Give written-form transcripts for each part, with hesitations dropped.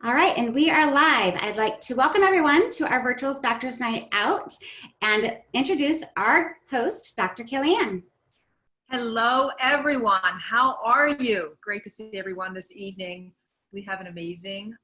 All right, and we are live. I'd like to welcome everyone to our virtual Doctor's Night Out and introduce our host, Dr. Kellyann. Hello, everyone. How are you? Great to see everyone this evening. We have an amazing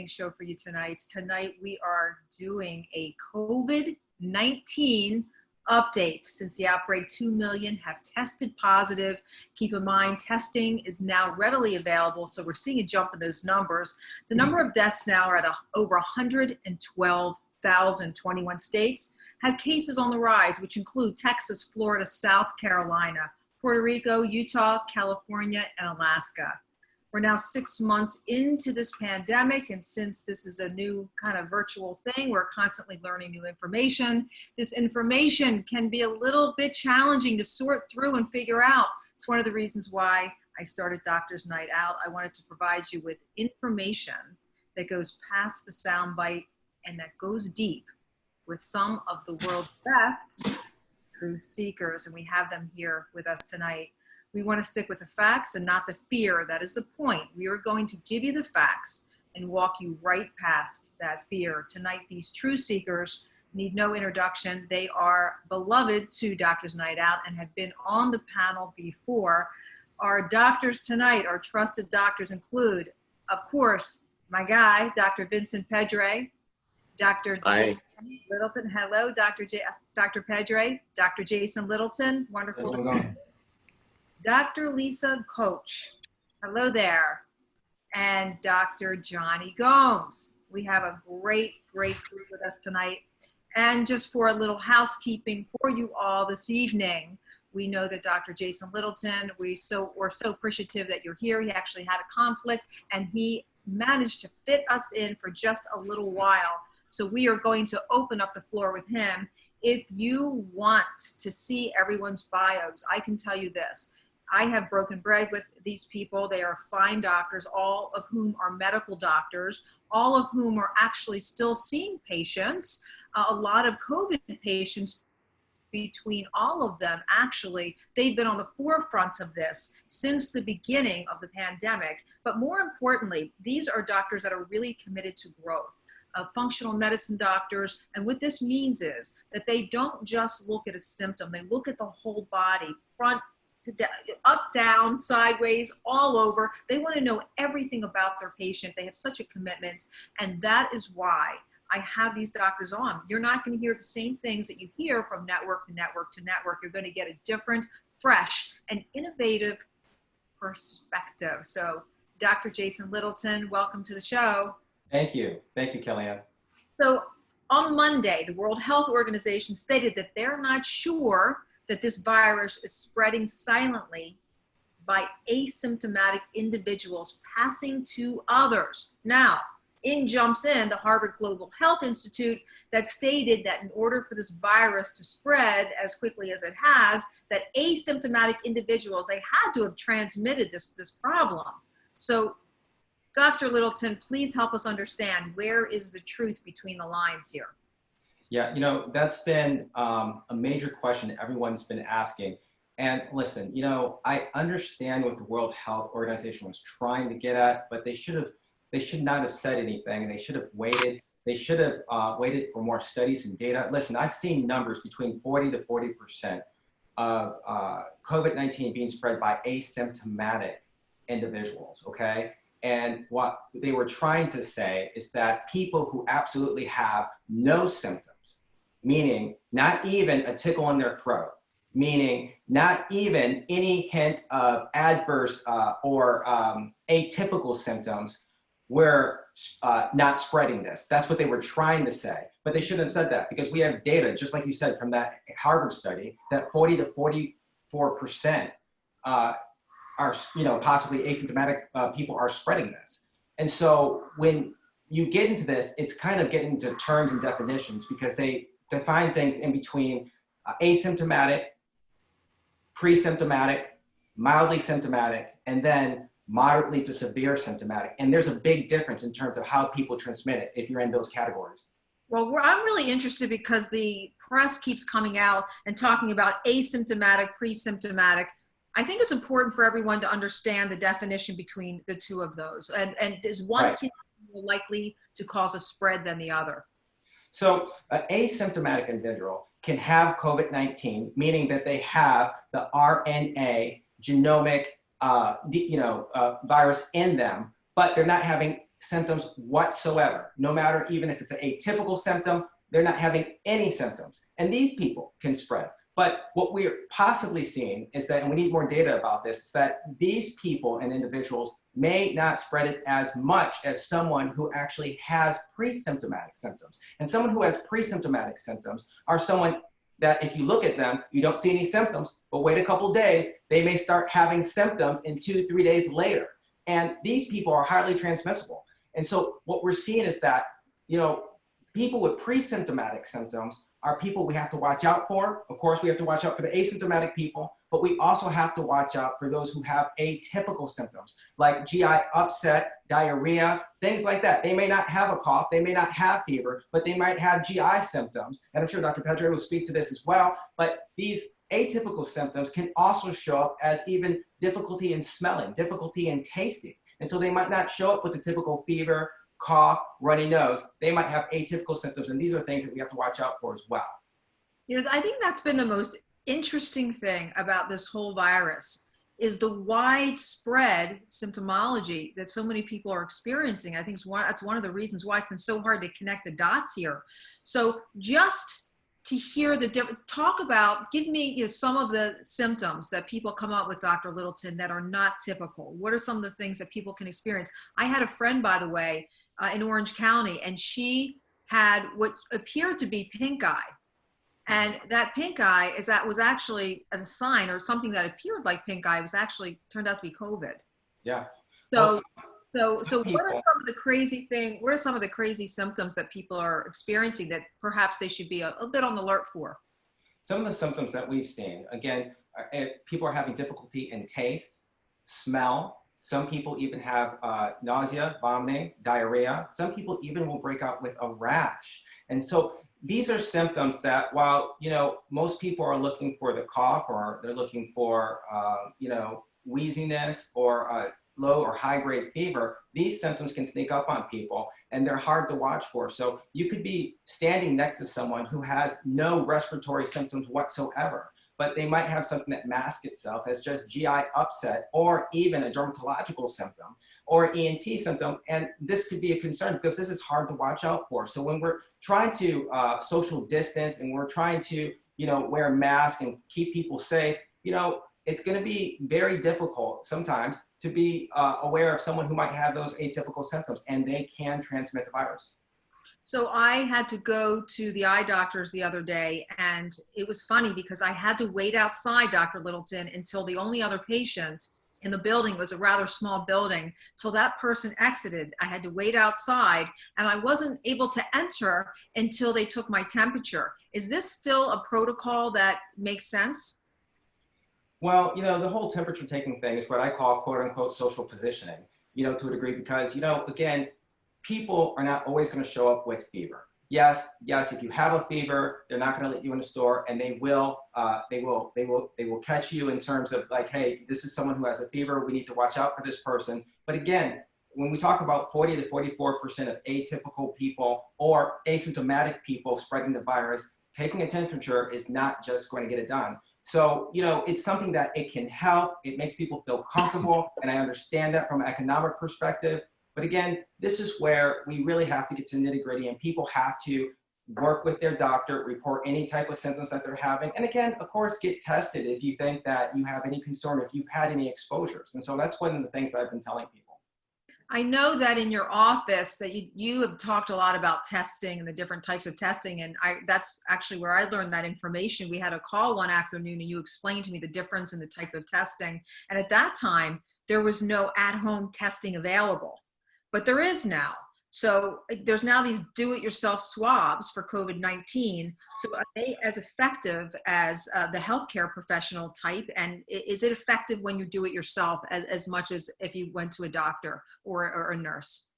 show for you tonight. Tonight, we are doing a COVID-19 update. Since the outbreak, 2 million have tested positive. Keep in mind, testing is now readily available, so we're seeing a jump in those numbers. The number of deaths now are at over 112,000. 21 states have cases on the rise, which include Texas, Florida, South Carolina, Puerto Rico, Utah, California, and Alaska. We're now 6 months into this pandemic, and since this is a new kind of virtual thing, we're constantly learning new information. This information can be a little bit challenging to sort through and figure out. It's one of the reasons why I started Doctor's Night Out. I wanted to provide you with information that goes past the soundbite and that goes deep with some of the world's best truth seekers, and we have them here with us tonight. We want to stick with the facts and not the fear. That is the point. We are going to give you the facts and walk you right past that fear. Tonight, these truth seekers need no introduction. They are beloved to Doctor's Night Out and have been on the panel before. Our doctors tonight, our trusted doctors include, of course, my guy, Dr. Vincent Pedre, Dr. Littleton. Hello, Dr. Pedre, Dr. Jason Littleton. Wonderful to see you. Dr. Lisa Koche. Hello there. And Dr. Johnny Gomes. We have a great group with us tonight. And just for a little housekeeping for you all this evening, we know that Dr. Jason Littleton, we're so appreciative that you're here. He actually had a conflict and he managed to fit us in for just a little while. So we are going to open up the floor with him. If you want to see everyone's bios, I can tell you this. I have broken bread with these people. They are fine doctors, all of whom are medical doctors, all of whom are actually still seeing patients. A lot of COVID patients between all of them, actually, they've been on the forefront of this since the beginning of the pandemic. But more importantly, these are doctors that are really committed to growth. Functional medicine doctors, and what this means is that they don't just look at a symptom, they look at the whole body, front to up, down, sideways, all over. They want to know everything about their patient. They have such a commitment, and that is why I have these doctors on. You're not going to hear the same things that you hear from network to network to network. You're going to get a different, fresh, and innovative perspective. So, Dr. Jason Littleton, welcome to the show. Thank you, Kellyann. So on Monday, the World Health Organization stated that they're not sure that this virus is spreading silently by asymptomatic individuals passing to others. Now, in jumps in the Harvard Global Health Institute that stated that in order for this virus to spread as quickly as it has, that asymptomatic individuals, they had to have transmitted this problem. So Dr. Littleton, please help us understand, where is the truth between the lines here? Yeah, you know, that's been a major question everyone's been asking. And listen, you know, I understand what the World Health Organization was trying to get at, but they should not have said anything, and they should have waited. They should have waited for more studies and data. Listen, I've seen numbers between 40 to 40% of COVID-19 being spread by asymptomatic individuals, okay? And what they were trying to say is that people who absolutely have no symptoms, meaning not even a tickle in their throat, meaning not even any hint of adverse or atypical symptoms, were not spreading this. That's what they were trying to say. But they shouldn't have said that, because we have data, just like you said, from that Harvard study, that 40 to 44% are, you know, possibly asymptomatic people are spreading this. And so when you get into this, it's kind of getting into terms and definitions, because they define things in between asymptomatic, pre-symptomatic, mildly symptomatic, and then moderately to severe symptomatic. And there's a big difference in terms of how people transmit it if you're in those categories. Well, I'm really interested because the press keeps coming out and talking about asymptomatic, pre-symptomatic. I think it's important for everyone to understand the definition between the two of those. And is one, right. more likely to cause a spread than the other? So an asymptomatic individual can have COVID-19, meaning that they have the RNA genomic virus in them, but they're not having symptoms whatsoever. No matter even if it's an atypical symptom, they're not having any symptoms. And these people can spread. But what we're possibly seeing is that, and we need more data about this, is that these people and individuals may not spread it as much as someone who actually has pre-symptomatic symptoms. And someone who has pre-symptomatic symptoms are someone that if you look at them, you don't see any symptoms, but wait a couple days, they may start having symptoms in 2-3 days later. And these people are highly transmissible. And so what we're seeing is that, people with pre-symptomatic symptoms are people we have to watch out for. Of course, we have to watch out for the asymptomatic people, but we also have to watch out for those who have atypical symptoms like GI upset, diarrhea, things like that. They may not have a cough, they may not have fever, but they might have GI symptoms. And I'm sure Dr. Pedre will speak to this as well, but these atypical symptoms can also show up as even difficulty in smelling, difficulty in tasting. And so they might not show up with the typical fever, cough, runny nose. They might have atypical symptoms, and these are things that we have to watch out for as well. I think that's been the most interesting thing about this whole virus is the widespread symptomology that so many people are experiencing. I think that's one of the reasons why it's been so hard to connect the dots here. So just to hear give me some of the symptoms that people come up with, Dr. Littleton, that are not typical. What are some of the things that people can experience? I had a friend, by the way, in Orange County, and she had what appeared to be pink eye. And that pink eye was actually a sign, or something that appeared like pink eye was actually turned out to be COVID. Yeah. So what are some of the crazy symptoms that people are experiencing that perhaps they should be a bit on the alert for? Some of the symptoms that we've seen, again, people are having difficulty in taste, smell. Some people even have nausea, vomiting, diarrhea. Some people even will break out with a rash. And so these are symptoms that, while most people are looking for the cough, or they're looking for wheeziness or low or high grade fever, these symptoms can sneak up on people and they're hard to watch for. So you could be standing next to someone who has no respiratory symptoms whatsoever, but they might have something that masks itself as just GI upset, or even a dermatological symptom or ENT symptom. And this could be a concern because this is hard to watch out for. So when we're trying to social distance and we're trying to, wear masks and keep people safe, it's going to be very difficult sometimes to be aware of someone who might have those atypical symptoms, and they can transmit the virus. So I had to go to the eye doctors the other day, and it was funny because I had to wait outside, Dr. Littleton, until the only other patient in the building was a rather small building, till that person exited. I had to wait outside, and I wasn't able to enter until they took my temperature. Is this still a protocol that makes sense? Well, the whole temperature taking thing is what I call quote unquote social positioning, to a degree, because, again, people are not always going to show up with fever. Yes, if you have a fever, they're not going to let you in the store, and they will catch you in terms of like, hey, this is someone who has a fever. We need to watch out for this person. But again, when we talk about 40 to 44% of atypical people or asymptomatic people spreading the virus, taking a temperature is not just going to get it done. So, it's something that it can help. It makes people feel comfortable. And I understand that from an economic perspective. But again, this is where we really have to get to nitty gritty, and people have to work with their doctor, report any type of symptoms that they're having. And again, of course, get tested if you think that you have any concern, if you've had any exposures. And so that's one of the things I've been telling people. I know that in your office that you have talked a lot about testing and the different types of testing. And that's actually where I learned that information. We had a call one afternoon and you explained to me the difference in the type of testing. And at that time, there was no at-home testing available, but there is now. So there's now these do-it-yourself swabs for COVID-19. So are they as effective as the healthcare professional type? And is it effective when you do it yourself as much as if you went to a doctor or a nurse?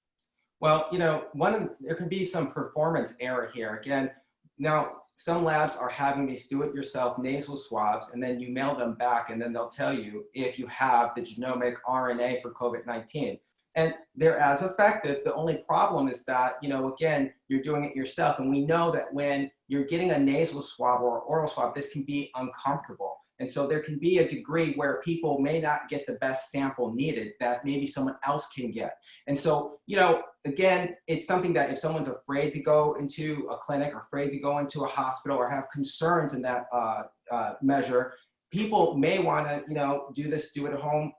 Well, there can be some performance error here. Again, now some labs are having these do-it-yourself nasal swabs, and then you mail them back, and then they'll tell you if you have the genomic RNA for COVID-19. And they're as effective. The only problem is that, again, you're doing it yourself. And we know that when you're getting a nasal swab or oral swab, this can be uncomfortable. And so there can be a degree where people may not get the best sample needed that maybe someone else can get. And so, again, it's something that if someone's afraid to go into a clinic or afraid to go into a hospital or have concerns in that measure, people may want to, do it at home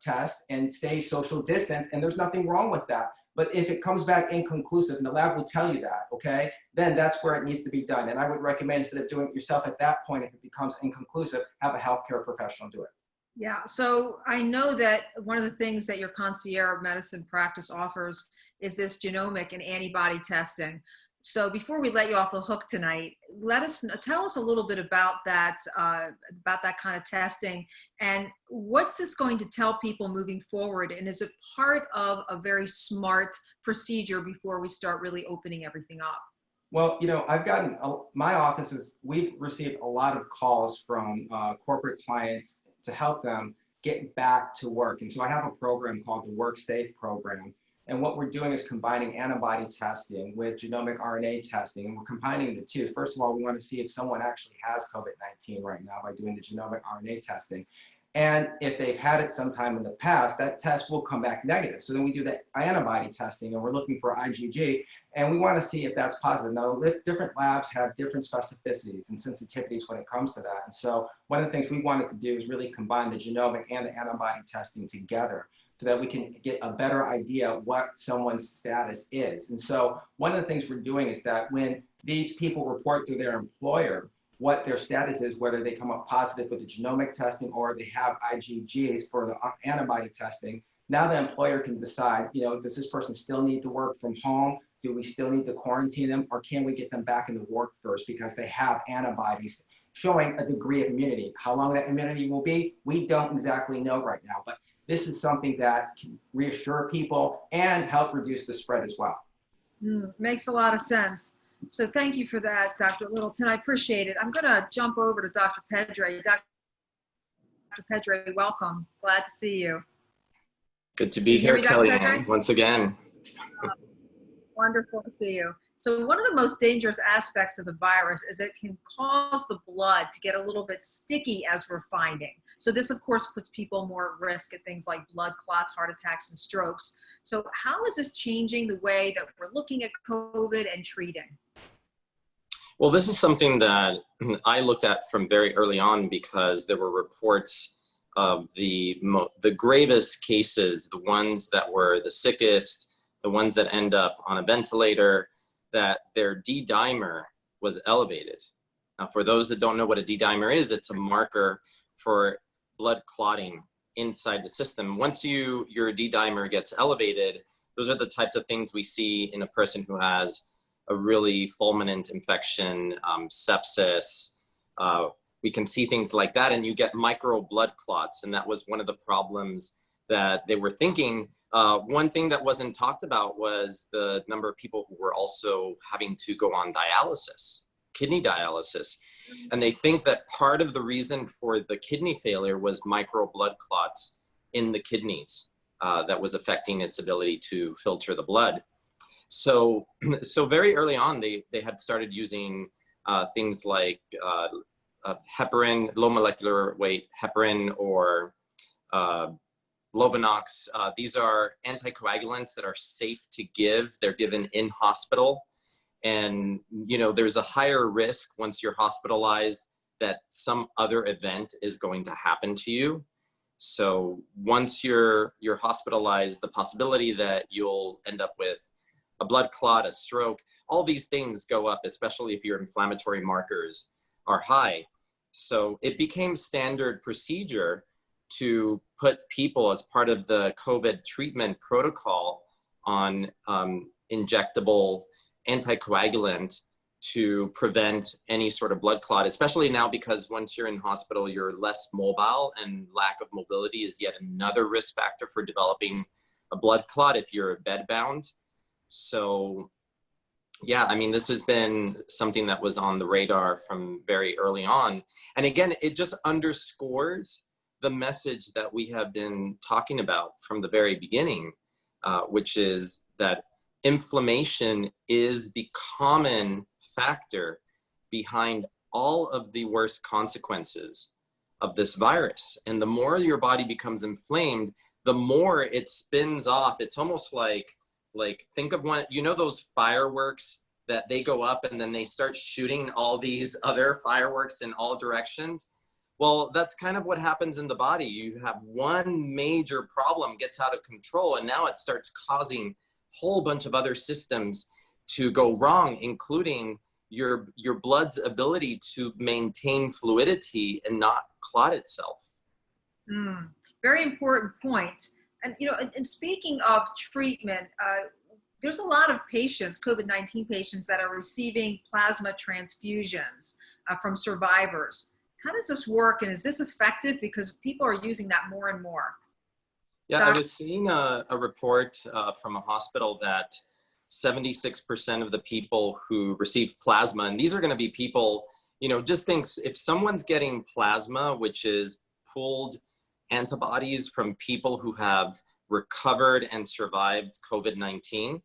test and stay social distance, and there's nothing wrong with that. But if it comes back inconclusive, and the lab will tell you that, okay, then that's where it needs to be done. And I would recommend, instead of doing it yourself at that point, if it becomes inconclusive, have a healthcare professional do it. Yeah, so I know that one of the things that your concierge medicine practice offers is this genomic and antibody testing. So before we let you off the hook tonight, tell us a little bit about that kind of testing, and what's this going to tell people moving forward, and is it part of a very smart procedure before we start really opening everything up? Well, I've gotten, my offices, we've received a lot of calls from corporate clients to help them get back to work. And so I have a program called the Work Safe program. And what we're doing is combining antibody testing with genomic RNA testing. And we're combining the two. First of all, we want to see if someone actually has COVID-19 right now by doing the genomic RNA testing. And if they've had it sometime in the past, that test will come back negative. So then we do the antibody testing, and we're looking for IgG, and we want to see if that's positive. Now, different labs have different specificities and sensitivities when it comes to that. And so one of the things we wanted to do is really combine the genomic and the antibody testing together, so that we can get a better idea of what someone's status is. And so one of the things we're doing is that when these people report to their employer what their status is, whether they come up positive with the genomic testing or they have IgGs for the antibody testing, now the employer can decide, does this person still need to work from home? Do we still need to quarantine them, or can we get them back in the workforce because they have antibodies showing a degree of immunity? How long that immunity will be, we don't exactly know right now, but this is something that can reassure people and help reduce the spread as well. Makes a lot of sense. So thank you for that, Dr. Littleton. I appreciate it. I'm going to jump over to Dr. Pedre. Dr. Pedre, welcome. Glad to see you. Good to be here, Kellyann, once again. Wonderful to see you. So one of the most dangerous aspects of the virus is it can cause the blood to get a little bit sticky, as we're finding. So this, of course, puts people more at risk at things like blood clots, heart attacks, and strokes. So how is this changing the way that we're looking at COVID and treating? Well, this is something that I looked at from very early on, because there were reports of the gravest cases, the ones that were the sickest, the ones that end up on a ventilator, that their D-dimer was elevated. Now, for those that don't know what a D-dimer is, it's a marker for blood clotting inside the system. Once your D-dimer gets elevated, those are the types of things we see in a person who has a really fulminant infection, sepsis. We can see things like that, and you get micro blood clots. And that was one of the problems that they were thinking. One thing that wasn't talked about was the number of people who were also having to go on dialysis, kidney dialysis. And they think that part of the reason for the kidney failure was micro blood clots in the kidneys that was affecting its ability to filter the blood. So very early on, they had started using things like heparin, low molecular weight heparin, or Lovenox. These are anticoagulants that are safe to give. They're given in hospital. And, there's a higher risk once you're hospitalized that some other event is going to happen to you. So once you're hospitalized, the possibility that you'll end up with a blood clot, a stroke, all these things go up, especially if your inflammatory markers are high. So it became standard procedure to put people as part of the COVID treatment protocol on injectable anticoagulant to prevent any sort of blood clot, especially now because once you're in hospital, you're less mobile, and lack of mobility is yet another risk factor for developing a blood clot if you're bedbound. So yeah, I mean, this has been something that was on the radar from very early on. And again, it just underscores the message that we have been talking about from the very beginning. which is that inflammation is the common factor behind all of the worst consequences of this virus. And the more your body becomes inflamed, the more it spins off. It's almost like think of one, you know, those fireworks that they go up and then they start shooting all these other fireworks in all directions. Well, that's kind of what happens in the body. You have one major problem gets out of control, and now it starts causing a whole bunch of other systems to go wrong, including your blood's ability to maintain fluidity and not clot itself. Very important point. And, you know, and speaking of treatment, there's a lot of patients, COVID-19 patients, that are receiving plasma transfusions from survivors. How does this work, and is this effective? Because people are using that more and more. Yeah, I was seeing a report from a hospital that 76% of the people who receive plasma, and these are going to be people, you know, just thinks if someone's getting plasma, which is pooled antibodies from people who have recovered and survived COVID-19,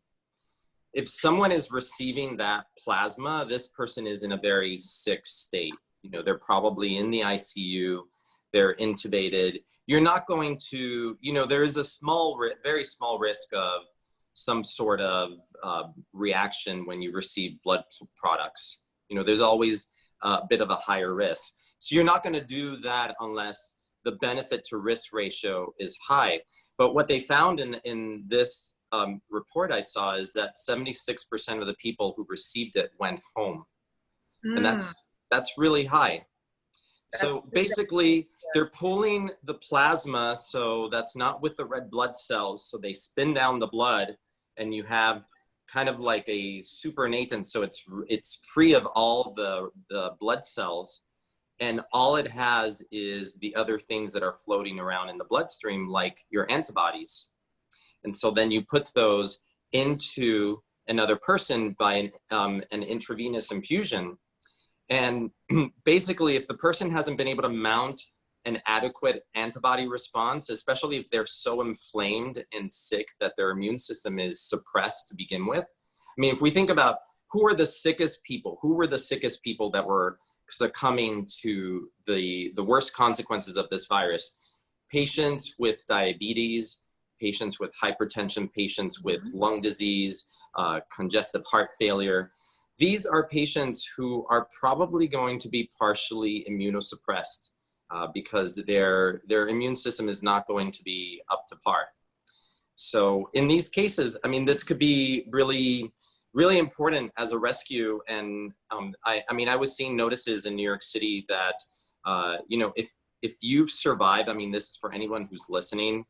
if someone is receiving that plasma, this person is in a very sick state. You know, they're probably in the ICU, they're intubated. You're not going to, you know, there is a very small risk of some sort of reaction when you receive blood products. You know, there's always a bit of a higher risk. So you're not going to do that unless the benefit to risk ratio is high. But what they found in this report I saw is that 76% of the people who received it went home. And that's really high. So basically, they're pulling the plasma, so that's not with the red blood cells, so they spin down the blood, and you have kind of like a supernatant, so it's free of all the blood cells, and all it has is the other things that are floating around in the bloodstream, like your antibodies. And so then you put those into another person by an intravenous infusion. And basically, if the person hasn't been able to mount an adequate antibody response, especially if they're so inflamed and sick that their immune system is suppressed to begin with. I mean, if we think about who were the sickest people that were succumbing to the worst consequences of this virus, patients with diabetes, patients with hypertension, patients with lung disease, congestive heart failure. These are patients who are probably going to be partially immunosuppressed because their immune system is not going to be up to par. So in these cases, I mean, this could be really, really important as a rescue. And I mean, I was seeing notices in New York City that, you know, if you've survived, I mean, this is for anyone who's listening,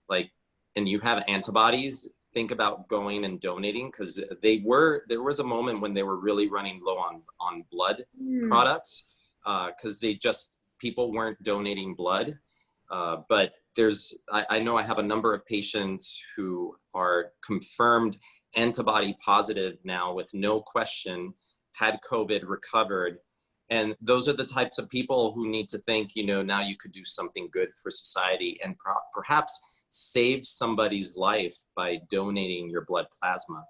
like, and you have antibodies, think about going and donating, because there was a moment when they were really running low on blood products, because people weren't donating blood. But I know I have a number of patients who are confirmed antibody positive now with no question, had COVID, recovered. And those are the types of people who need to think, you know, now you could do something good for society and perhaps save somebody's life by donating your blood plasma.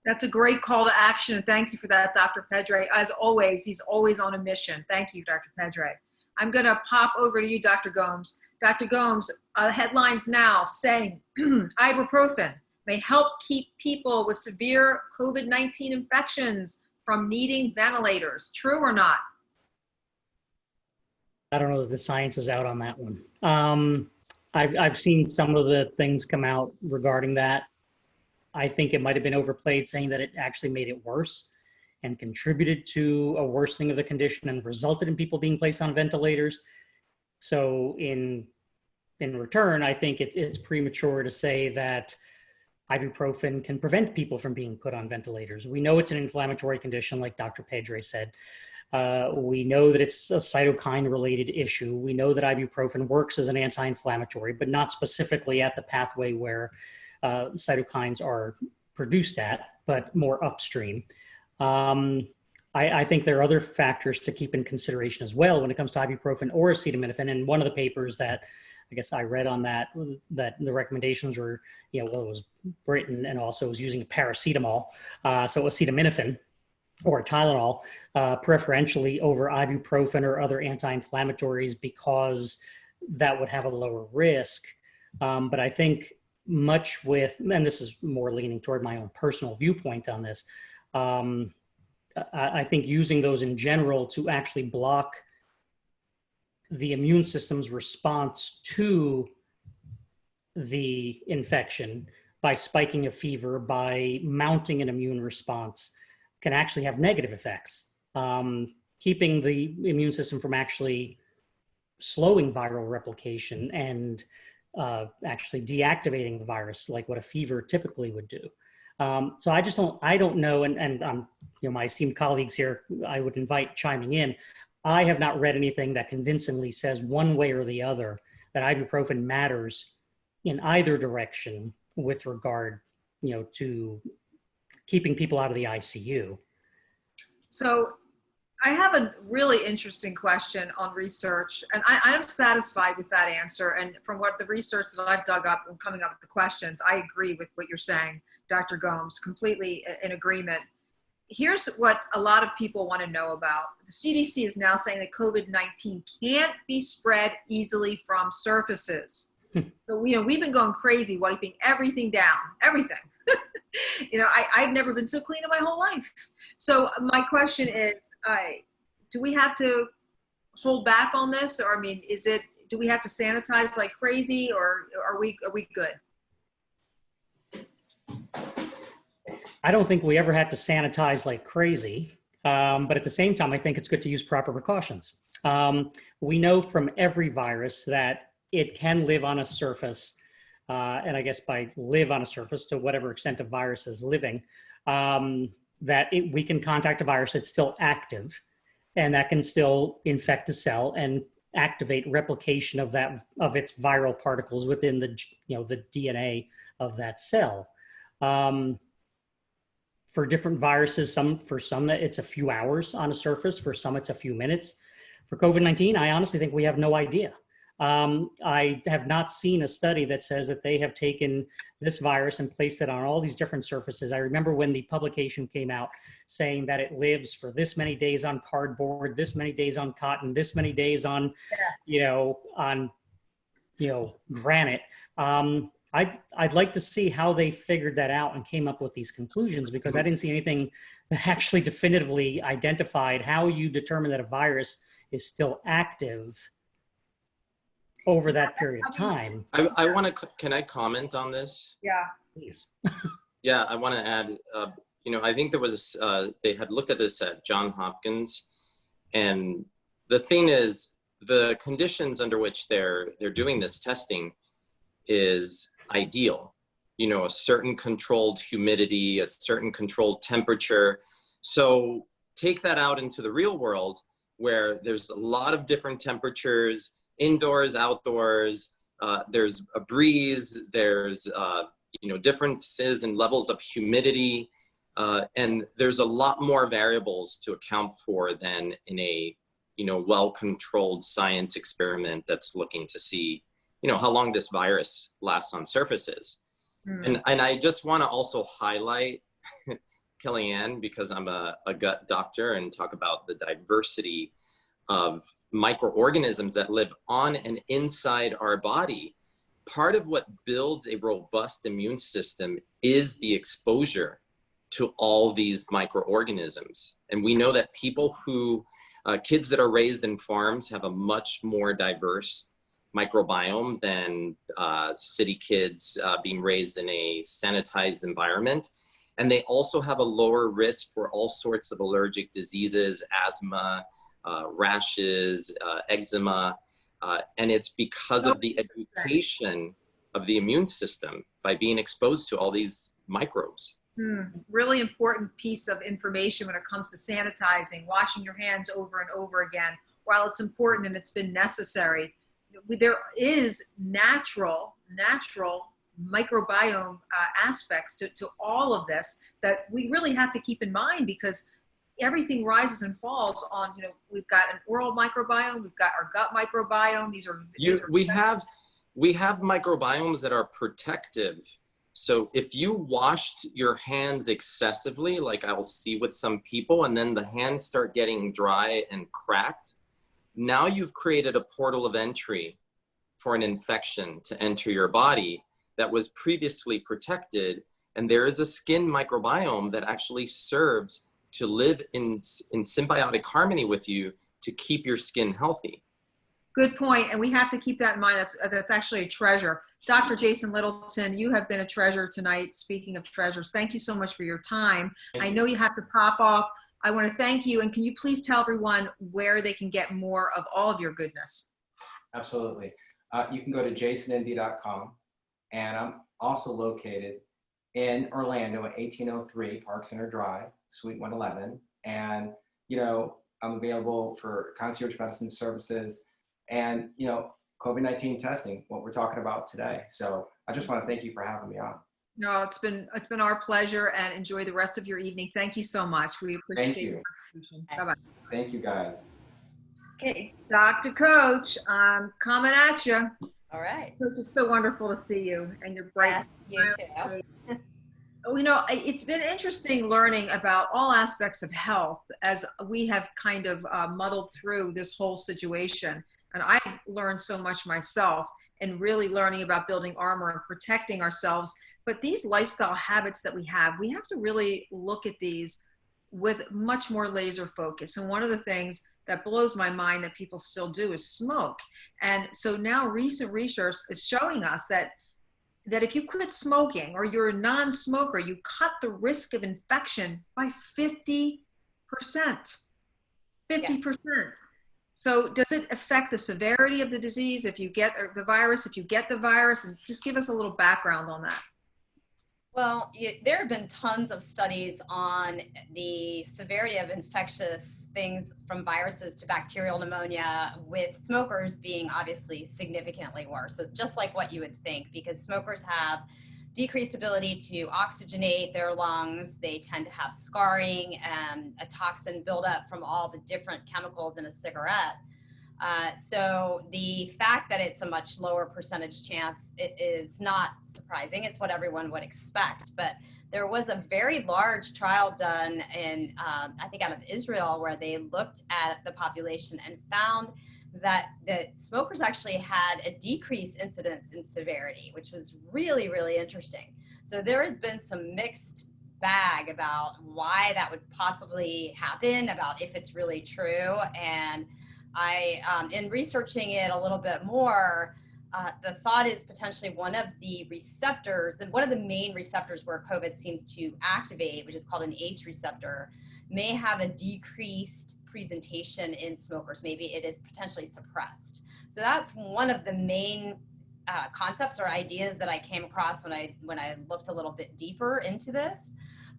That's a great call to action. Thank you for that, Dr. Pedre. As always, he's always on a mission. Thank you, Dr. Pedre. I'm going to pop over to you, Dr. Gomes. Dr. Gomes, headlines now saying ibuprofen may help keep people with severe COVID-19 infections from needing ventilators. True or not? I don't know that the science is out on that one. I've seen some of the things come out regarding that. I think it might have been overplayed, saying that it actually made it worse and contributed to a worsening of the condition and resulted in people being placed on ventilators. So in return, I think it's premature to say that ibuprofen can prevent people from being put on ventilators. We know it's an inflammatory condition, like Dr. Pedre said. We know that it's a cytokine-related issue. We know that ibuprofen works as an anti-inflammatory, but not specifically at the pathway where cytokines are produced at, but more upstream. I think there are other factors to keep in consideration as well when it comes to ibuprofen or acetaminophen. And one of the papers that I guess I read on that the recommendations were, you know, well, it was Britain and also was using paracetamol, so acetaminophen or Tylenol, preferentially over ibuprofen or other anti-inflammatories because that would have a lower risk. But I think much with, and this is more leaning toward my own personal viewpoint on this, I think using those in general to actually block the immune system's response to the infection by spiking a fever, by mounting an immune response, can actually have negative effects. Keeping the immune system from actually slowing viral replication and actually deactivating the virus, like what a fever typically would do. So I don't know, and you know, my esteemed colleagues here, I would invite chiming in. I have not read anything that convincingly says one way or the other that ibuprofen matters in either direction with regard, you know, to keeping people out of the ICU. So I have a really interesting question on research, and I am satisfied with that answer. And from what the research that I've dug up and coming up with the questions, I agree with what you're saying, Dr. Gomes, completely in agreement. Here's what a lot of people want to know about. The CDC is now saying that COVID-19 can't be spread easily from surfaces. So, you know, we've been going crazy, wiping everything down, everything. You know, I've never been so clean in my whole life. So my question is, do we have to hold back on this? Or, I mean, do we have to sanitize like crazy, or are we good? I don't think we ever had to sanitize like crazy, but at the same time, I think it's good to use proper precautions. We know from every virus that it can live on a surface, and I guess by live on a surface, to whatever extent a virus is living, that we can contact a virus that's still active, and that can still infect a cell and activate replication of its viral particles within the DNA of that cell. For different viruses, for some that it's a few hours on a surface, for some it's a few minutes. For COVID-19, I honestly think we have no idea. I have not seen a study that says that they have taken this virus and placed it on all these different surfaces. I remember when the publication came out saying that it lives for this many days on cardboard, this many days on cotton, this many days on, granite. I'd like to see how they figured that out and came up with these conclusions, because I didn't see anything that actually definitively identified how you determine that a virus is still active over that period of time. Can I comment on this? Yeah. Please. Yeah, I want to add, I think there was, they had looked at this at Johns Hopkins, and the thing is, the conditions under which they're doing this testing is ideal. A certain controlled humidity, a certain controlled temperature. So take that out into the real world, where there's a lot of different temperatures, indoors, outdoors, there's a breeze, there's differences in levels of humidity, and there's a lot more variables to account for than in a well-controlled science experiment that's looking to see how long this virus lasts on surfaces. And I just want to also highlight Kellyann, because I'm a gut doctor, and talk about the diversity of microorganisms that live on and inside our body. Part of what builds a robust immune system is the exposure to all these microorganisms. And we know that kids that are raised in farms have a much more diverse microbiome than city kids being raised in a sanitized environment. And they also have a lower risk for all sorts of allergic diseases, asthma, rashes, eczema, and it's because of the education of the immune system by being exposed to all these microbes. Really important piece of information when it comes to sanitizing, washing your hands over and over again. While it's important and it's been necessary, there is natural microbiome aspects to all of this that we really have to keep in mind, because everything rises and falls on, we've got an oral microbiome, we've got our gut microbiome. We have microbiomes that are protective. So if you washed your hands excessively, like I will see with some people, and then the hands start getting dry and cracked, now you've created a portal of entry for an infection to enter your body that was previously protected. And there is a skin microbiome that actually serves to live in symbiotic harmony with you to keep your skin healthy. Good point, and we have to keep that in mind. That's actually a treasure. Dr. Jason Littleton, you have been a treasure tonight. Speaking of treasures, thank you so much for your time. I know you have to pop off. I want to thank you, and can you please tell everyone where they can get more of all of your goodness? Absolutely. You can go to jasonnd.com, and I'm also located in Orlando at 1803 Park Center Drive, Suite 111. And, you know, I'm available for concierge medicine services and, you know, COVID-19 testing, what we're talking about today. So I just want to thank you for having me on. No, it's been our pleasure, and enjoy the rest of your evening. Thank you so much. We appreciate you. Bye-bye. Thank you, guys. Okay, Dr. Koche, I'm coming at you. All right. It's so wonderful to see you and your bright You smile. too. You know, it's been interesting learning about all aspects of health as we have kind of muddled through this whole situation. And I've learned so much myself and really learning about building armor and protecting ourselves. But these lifestyle habits that we have to really look at these with much more laser focus. And one of the things that blows my mind that people still do is smoke. And so now recent research is showing us that if you quit smoking or you're a non-smoker, you cut the risk of infection by 50%. 50%. Yeah. So does it affect the severity of the disease if you get the virus, and just give us a little background on that? Well, there have been tons of studies on the severity of infectious things from viruses to bacterial pneumonia, with smokers being obviously significantly worse. So just like what you would think, because smokers have decreased ability to oxygenate their lungs, they tend to have scarring and a toxin buildup from all the different chemicals in a cigarette. So the fact that it's a much lower percentage chance, it is not surprising. It's what everyone would expect. But there was a very large trial done in, I think out of Israel, where they looked at the population and found that smokers actually had a decreased incidence in severity, which was really, really interesting. So there has been some mixed bag about why that would possibly happen, about if it's really true. And in researching it a little bit more, the thought is potentially one of the receptors, one of the main receptors where COVID seems to activate, which is called an ACE receptor, may have a decreased presentation in smokers. Maybe it is potentially suppressed. So that's one of the main concepts or ideas that I came across when I looked a little bit deeper into this.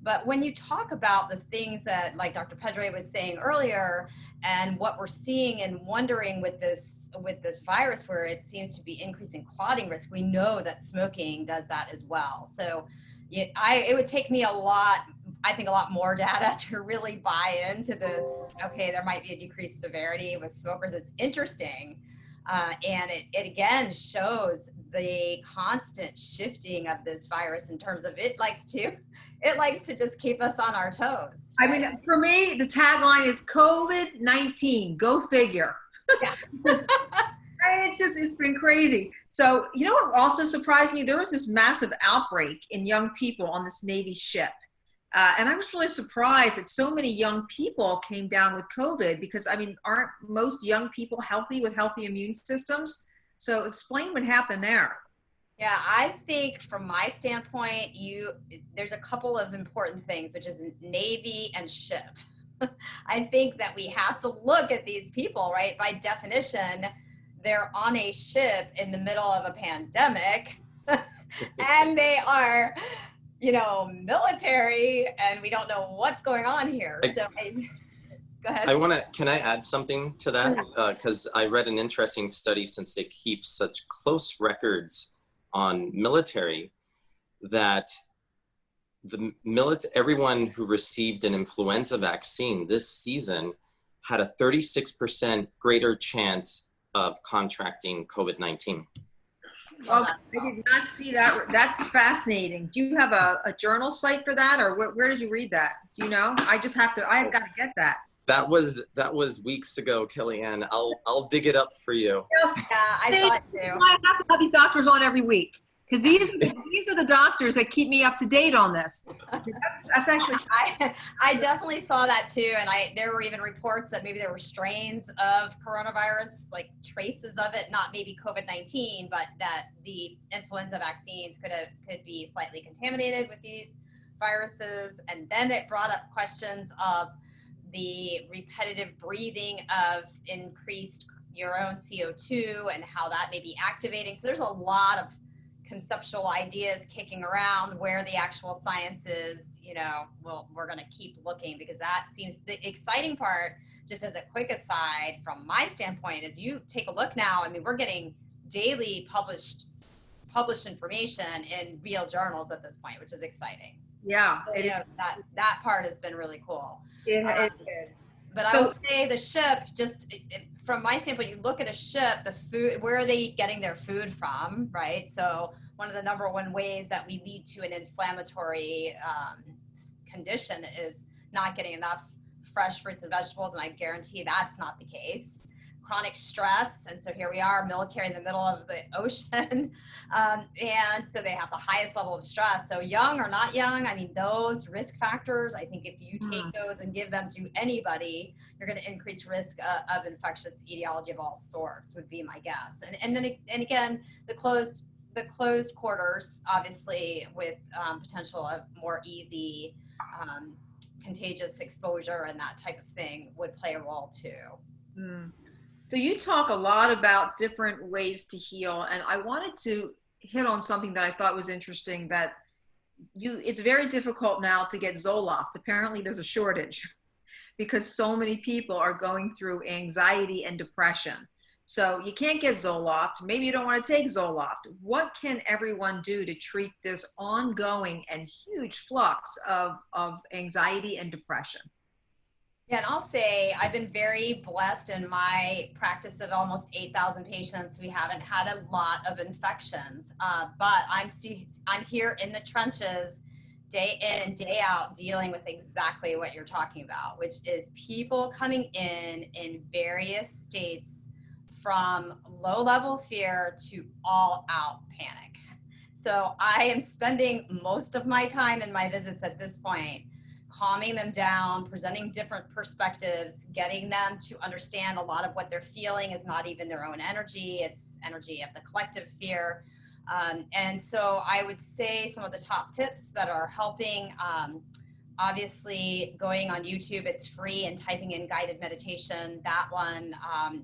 But when you talk about the things that, like Dr. Pedre was saying earlier, and what we're seeing and wondering with this virus, where it seems to be increasing clotting risk, we know that smoking does that as well. So it would take me a lot more data to really buy into this. Okay, there might be a decreased severity with smokers. It's interesting. And it again shows the constant shifting of this virus in terms of it likes to just keep us on our toes. Right? I mean, for me, the tagline is COVID-19, go figure. Yeah. It's been crazy. So, you know what also surprised me? There was this massive outbreak in young people on this Navy ship. And I was really surprised that so many young people came down with COVID, because, I mean, aren't most young people healthy with healthy immune systems? So explain what happened there. Yeah, I think from my standpoint, there's a couple of important things, which is Navy and ship. I think that we have to look at these people, right? By definition, they're on a ship in the middle of a pandemic and they are, military, and we don't know what's going on here. So go ahead. Can I add something to that? Because I read an interesting study, since they keep such close records on military, that everyone who received an influenza vaccine this season had a 36% greater chance of contracting COVID-19. Well, I did not see that. That's fascinating. Do you have a journal site for that, or where did you read that? Do you know? I've got to get that. That was weeks ago, Kellyann. I'll dig it up for you. Yes. Yeah, I thought too. I have to have these doctors on every week, because these are the doctors that keep me up to date on this. That's actually. I definitely saw that too, and there were even reports that maybe there were strains of coronavirus, like traces of it, not maybe COVID-19, but that the influenza vaccines could be slightly contaminated with these viruses. And then it brought up questions of the repetitive breathing of increased your own CO2 and how that may be activating. So there's a lot of conceptual ideas kicking around. Where the actual science is, we're going to keep looking, because that seems the exciting part. Just as a quick aside from my standpoint, as you take a look now, I mean, we're getting daily published information in real journals at this point, which is exciting. Yeah, So, that part has been really cool. It is. But I will say the ship, just from my standpoint, you look at a ship, the food, where are they getting their food from, right? So one of the number one ways that we lead to an inflammatory condition is not getting enough fresh fruits and vegetables, and I guarantee that's not the case. Chronic stress, and so here we are, military in the middle of the ocean, and so they have the highest level of stress. So young or not young, I mean, those risk factors, I think if you take those and give them to anybody, you're going to increase risk of infectious etiology of all sorts, would be my guess. And then again, the closed quarters, obviously, with potential of more easy contagious exposure and that type of thing would play a role too. So you talk a lot about different ways to heal, and I wanted to hit on something that I thought was interesting, that it's very difficult now to get Zoloft. Apparently there's a shortage because so many people are going through anxiety and depression. So you can't get Zoloft. Maybe you don't want to take Zoloft. What can everyone do to treat this ongoing and huge flux of anxiety and depression? Yeah, and I'll say I've been very blessed in my practice of almost 8,000 patients. We haven't had a lot of infections, but I'm here in the trenches day in and day out dealing with exactly what you're talking about, which is people coming in various states from low-level fear to all-out panic. So I am spending most of my time in my visits at this point calming them down, presenting different perspectives, getting them to understand a lot of what they're feeling is not even their own energy, it's energy of the collective fear. And so I would say some of the top tips that are helping, obviously going on YouTube, it's free, and typing in guided meditation, that one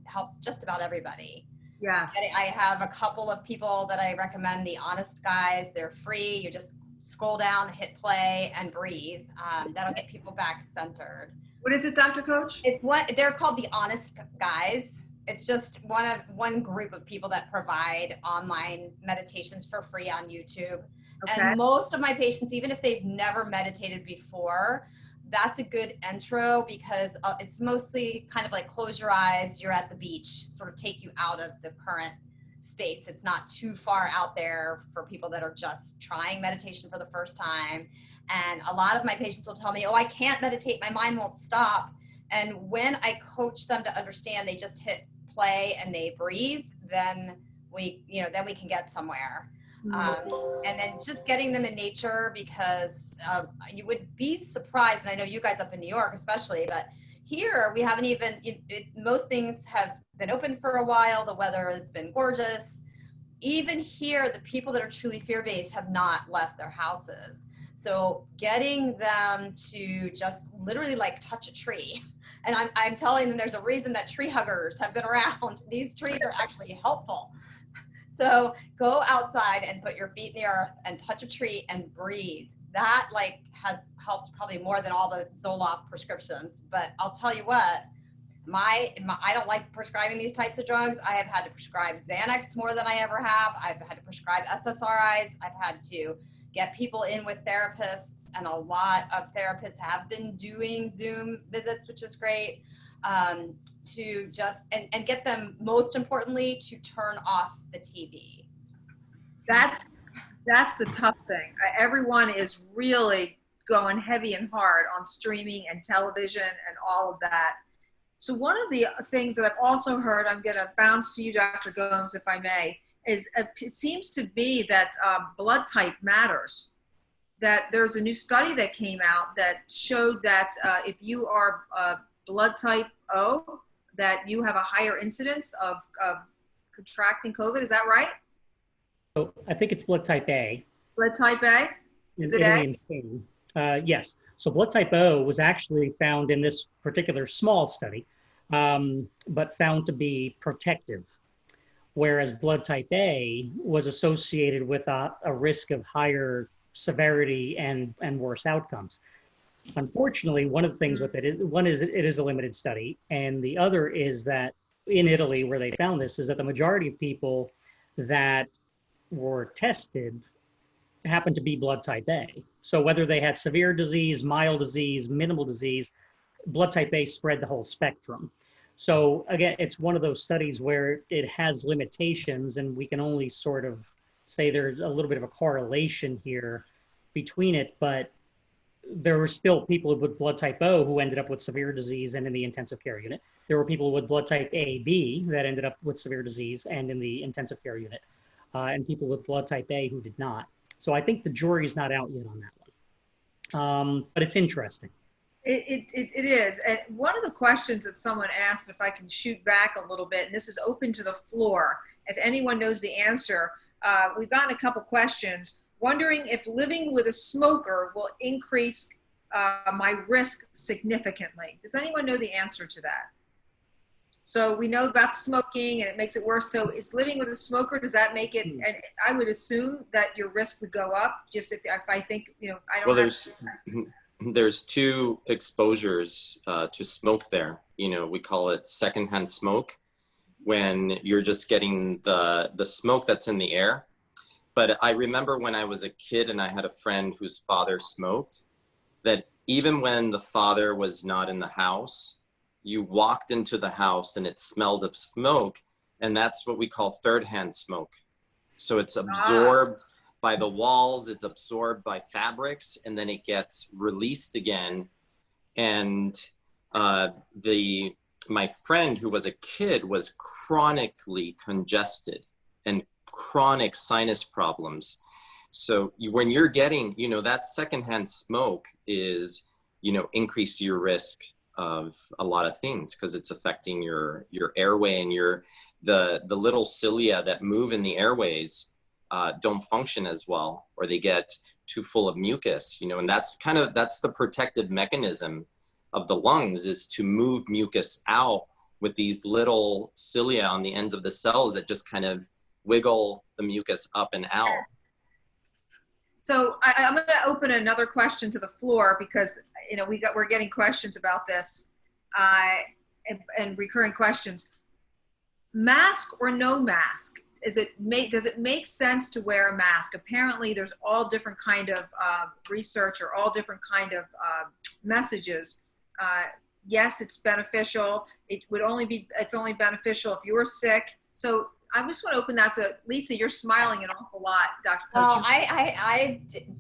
helps just about everybody. Yes. I have a couple of people that I recommend, the Honest Guys, they're free. You just scroll down, hit play, and breathe. That'll get people back centered. What is it, Dr. Koche? It's they're called the Honest Guys. It's just one group of people that provide online meditations for free on YouTube. Okay. And most of my patients, even if they've never meditated before, that's a good intro, because it's mostly kind of like close your eyes, you're at the beach, sort of take you out of the current space. It's not too far out there for people that are just trying meditation for the first time. And a lot of my patients will tell me, oh, I can't meditate, my mind won't stop. And when I coach them to understand, they just hit play and they breathe, then we can get somewhere. And then just getting them in nature, because you would be surprised, and I know you guys up in New York especially, but here we haven't even, most things have been open for a while, the weather has been gorgeous. Even here, the people that are truly fear-based have not left their houses. So getting them to just literally like touch a tree. And I'm telling them there's a reason that tree huggers have been around. These trees are actually helpful. So go outside and put your feet in the earth and touch a tree and breathe. That has helped probably more than all the Zoloft prescriptions. But I'll tell you what, I don't like prescribing these types of drugs. I have had to prescribe Xanax more than I ever have. I've had to prescribe SSRIs. I've had to get people in with therapists, and a lot of therapists have been doing Zoom visits, which is great, to just, and get them, most importantly, to turn off the TV. That's the tough thing. Everyone is really going heavy and hard on streaming and television and all of that. So one of the things that I've also heard, I'm going to bounce to you, Dr. Gomes, if I may, is it seems to be that blood type matters. That there's a new study that came out that showed that if you are blood type O, that you have a higher incidence of contracting COVID. Is that right? So I think it's blood type A. Blood type A? Is it Italy A? and Spain. Yes. So blood type O was actually found in this particular small study, but found to be protective, whereas blood type A was associated with a risk of higher severity and worse outcomes. Unfortunately, one of the things with it is it is a limited study, and the other is that in Italy, where they found this, is that the majority of people that were tested happened to be blood type A. So whether they had severe disease, mild disease, minimal disease, blood type A spread the whole spectrum. So again, it's one of those studies where it has limitations, and we can only sort of say there's a little bit of a correlation here between it, but there were still people with blood type O who ended up with severe disease and in the intensive care unit. There were people with blood type AB that ended up with severe disease and in the intensive care unit, and people with blood type A who did not. So I think the jury's not out yet on that one, but it's interesting. It is. And one of the questions that someone asked, if I can shoot back a little bit, and this is open to the floor, if anyone knows the answer, we've gotten a couple questions wondering if living with a smoker will increase my risk significantly. Does anyone know the answer to that? So we know about smoking and it makes it worse. So is living with a smoker, does that make it, and I would assume that your risk would go up just if I think, you know, I don't Well, there's two exposures to smoke there. You know, we call it secondhand smoke, when you're just getting the smoke that's in the air. But I remember when I was a kid and I had a friend whose father smoked, that even when the father was not in the house, you walked into the house and it smelled of smoke, and that's what we call third-hand smoke. So it's absorbed by the walls, it's absorbed by fabrics, and then it gets released again. And my friend who was a kid was chronically congested and chronic sinus problems. So when you're getting, you know, that secondhand smoke is, you know, increase your risk of a lot of things, because it's affecting your airway, and the little cilia that move in the airways don't function as well, or they get too full of mucus, you know, and that's the protective mechanism of the lungs, is to move mucus out with these little cilia on the ends of the cells that just kind of wiggle the mucus up and out. So I'm going to open another question to the floor, because, you know, we're getting questions about this and recurring questions. Mask or no mask? Does it make sense to wear a mask? Apparently, there's all different kind of research or all different kind of messages. Yes, it's beneficial. It's only beneficial if you're sick. So I just want to open that to Lisa. You're smiling an awful lot, Dr. Koche. Well,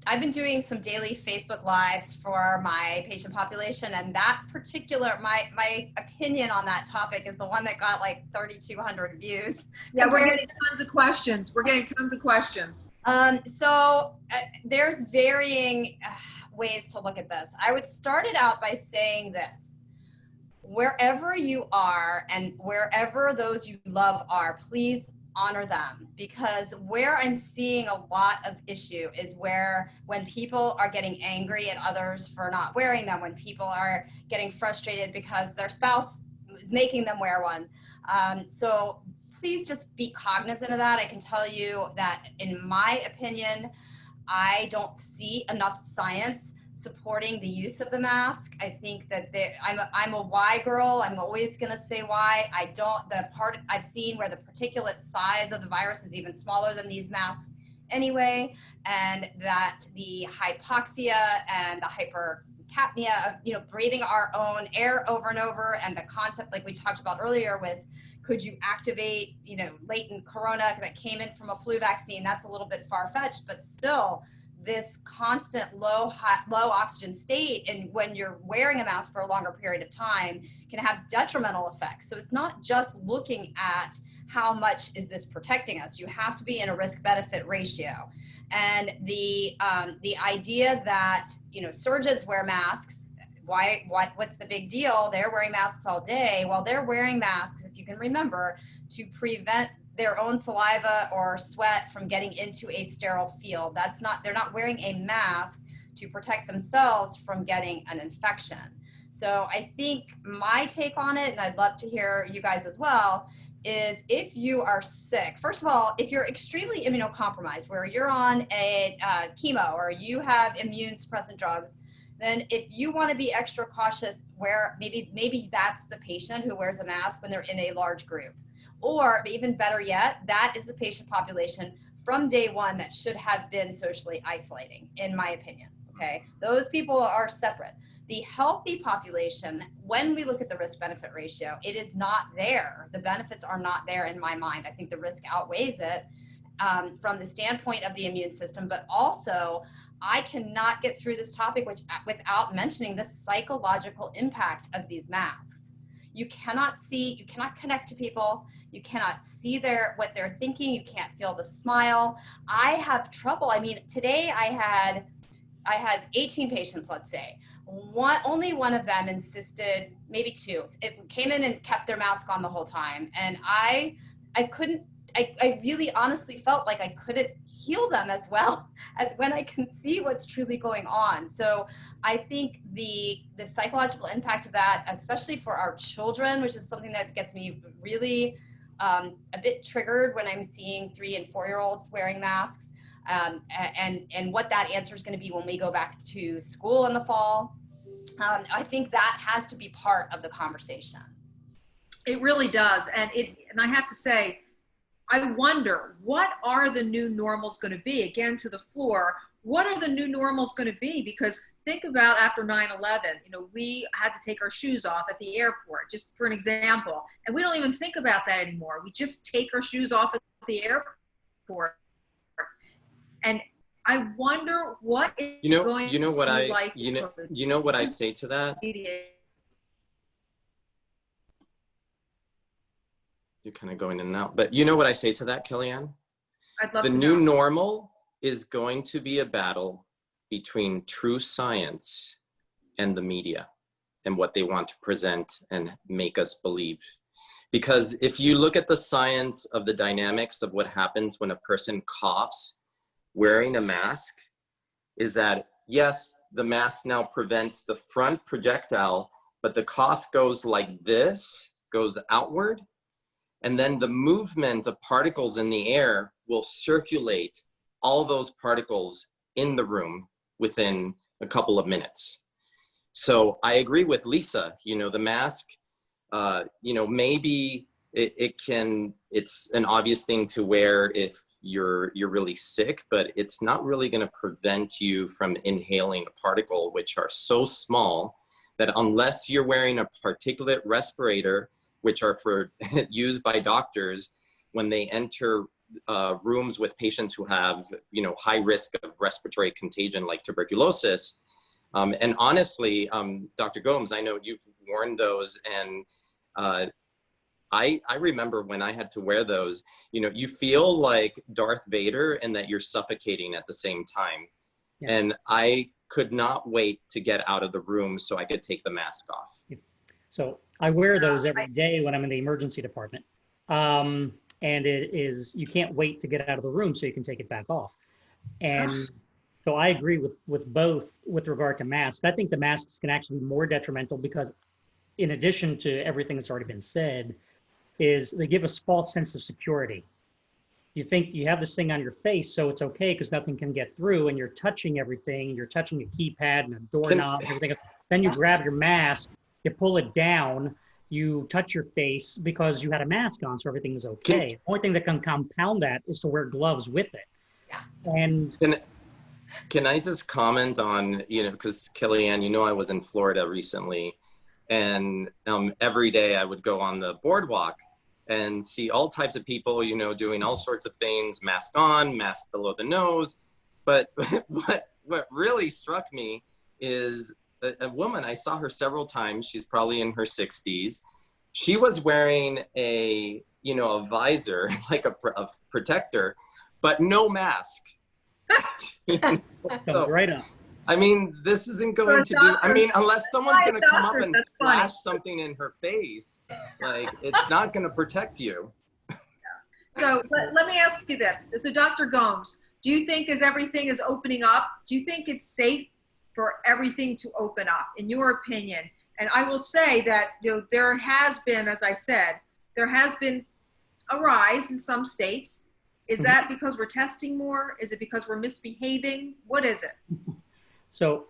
I've been doing some daily Facebook Lives for my patient population, and that particular, my opinion on that topic is the one that got like 3,200 views. Yeah, we're getting tons of questions. So there's varying ways to look at this. I would start it out by saying this. Wherever you are and wherever those you love are, please honor them, because where I'm seeing a lot of issue is when people are getting angry at others for not wearing them, when people are getting frustrated because their spouse is making them wear one. So please just be cognizant of that. I can tell you that in my opinion, I don't see enough science supporting the use of the mask. I think that I'm a why girl. I'm always going to say why. The part I've seen where the particulate size of the virus is even smaller than these masks anyway, and that the hypoxia and the apnea of, breathing our own air over and over, and the concept like we talked about earlier with, could you activate, latent corona that came in from a flu vaccine? That's a little bit far-fetched, but still this constant low oxygen state, and when you're wearing a mask for a longer period of time, can have detrimental effects. So it's not just looking at how much is this protecting us. You have to be in a risk-benefit ratio. And the idea that, surgeons wear masks, what's the big deal? They're wearing masks all day. Well, they're wearing masks, if you can remember, to prevent their own saliva or sweat from getting into a sterile field. They're not wearing a mask to protect themselves from getting an infection. So I think my take on it, and I'd love to hear you guys as well, is if you are sick, first of all, if you're extremely immunocompromised, where you're on a chemo or you have immune suppressant drugs, then if you want to be extra cautious, where maybe that's the patient who wears a mask when they're in a large group. Or even better yet, that is the patient population from day one that should have been socially isolating, in my opinion, okay? Those people are separate. The healthy population, when we look at the risk-benefit ratio, it is not there. The benefits are not there in my mind. I think the risk outweighs it from the standpoint of the immune system, but also I cannot get through this topic without mentioning the psychological impact of these masks. You cannot connect to people. You cannot see what they're thinking. You can't feel the smile. I have trouble. I mean, today I had 18 patients, let's say. Only one of them insisted, maybe two, it came in and kept their mask on the whole time. And I really honestly felt like I couldn't heal them as well as when I can see what's truly going on. So I think the psychological impact of that, especially for our children, which is something that gets me really a bit triggered when I'm seeing 3 and 4-year-olds wearing masks, and what that answer is going to be when we go back to school in the fall. I think that has to be part of the conversation. It really does. And I have to say, I wonder, what are the new normals going to be? Again, to the floor, what are the new normals going to be? Because think about after 9/11, we had to take our shoes off at the airport, just for an example. And we don't even think about that anymore. We just take our shoes off at the airport. And I wonder what is going to be like. You know what I say to that? You're kind of going in and out, but you know what I say to that, Kellyann? I'd love the to new know. normal is going to be a battle between true science and the media and what they want to present and make us believe. Because if you look at the science of the dynamics of what happens when a person coughs wearing a mask, is that yes, the mask now prevents the front projectile, but the cough goes like this, goes outward. And then the movement of particles in the air will circulate all those particles in the room within a couple of minutes. So I agree with Lisa, the mask, maybe it's an obvious thing to wear if you're really sick, but it's not really going to prevent you from inhaling a particle, which are so small that unless you're wearing a particulate respirator, which are used by doctors when they enter rooms with patients who have, high risk of respiratory contagion like tuberculosis. And honestly, Dr. Gomes, I know you've worn those, and I remember when I had to wear those, you feel like Darth Vader and that you're suffocating at the same time. Yeah. And I could not wait to get out of the room so I could take the mask off. Yeah. So I wear those every day when I'm in the emergency department. And you can't wait to get out of the room so you can take it back off. And so I agree with both with regard to masks. I think the masks can actually be more detrimental because in addition to everything that's already been said, is they give us false sense of security. You think you have this thing on your face, so it's okay because nothing can get through, and you're touching everything, you're touching a keypad and a doorknob and everything. Then you grab your mask, you pull it down, you touch your face because you had a mask on, so everything is okay. The only thing that can compound that is to wear gloves with it. Yeah. And Can I just comment on, because Kellyann, I was in Florida recently, and every day I would go on the boardwalk and see all types of people, doing all sorts of things, mask on, mask below the nose. But what really struck me is a woman, I saw her several times, she's probably in her 60s. She was wearing a visor, like a protector, but no mask. So, right up. I mean, this isn't going to do, unless someone's going to come up and splash something in her face, like, it's not going to protect you. So let me ask you this. So Dr. Gomes, do you think as everything is opening up, do you think it's safe for everything to open up, in your opinion? And I will say that there has been, as I said, there has been a rise in some states. Is that because we're testing more? Is it because we're misbehaving? What is it? So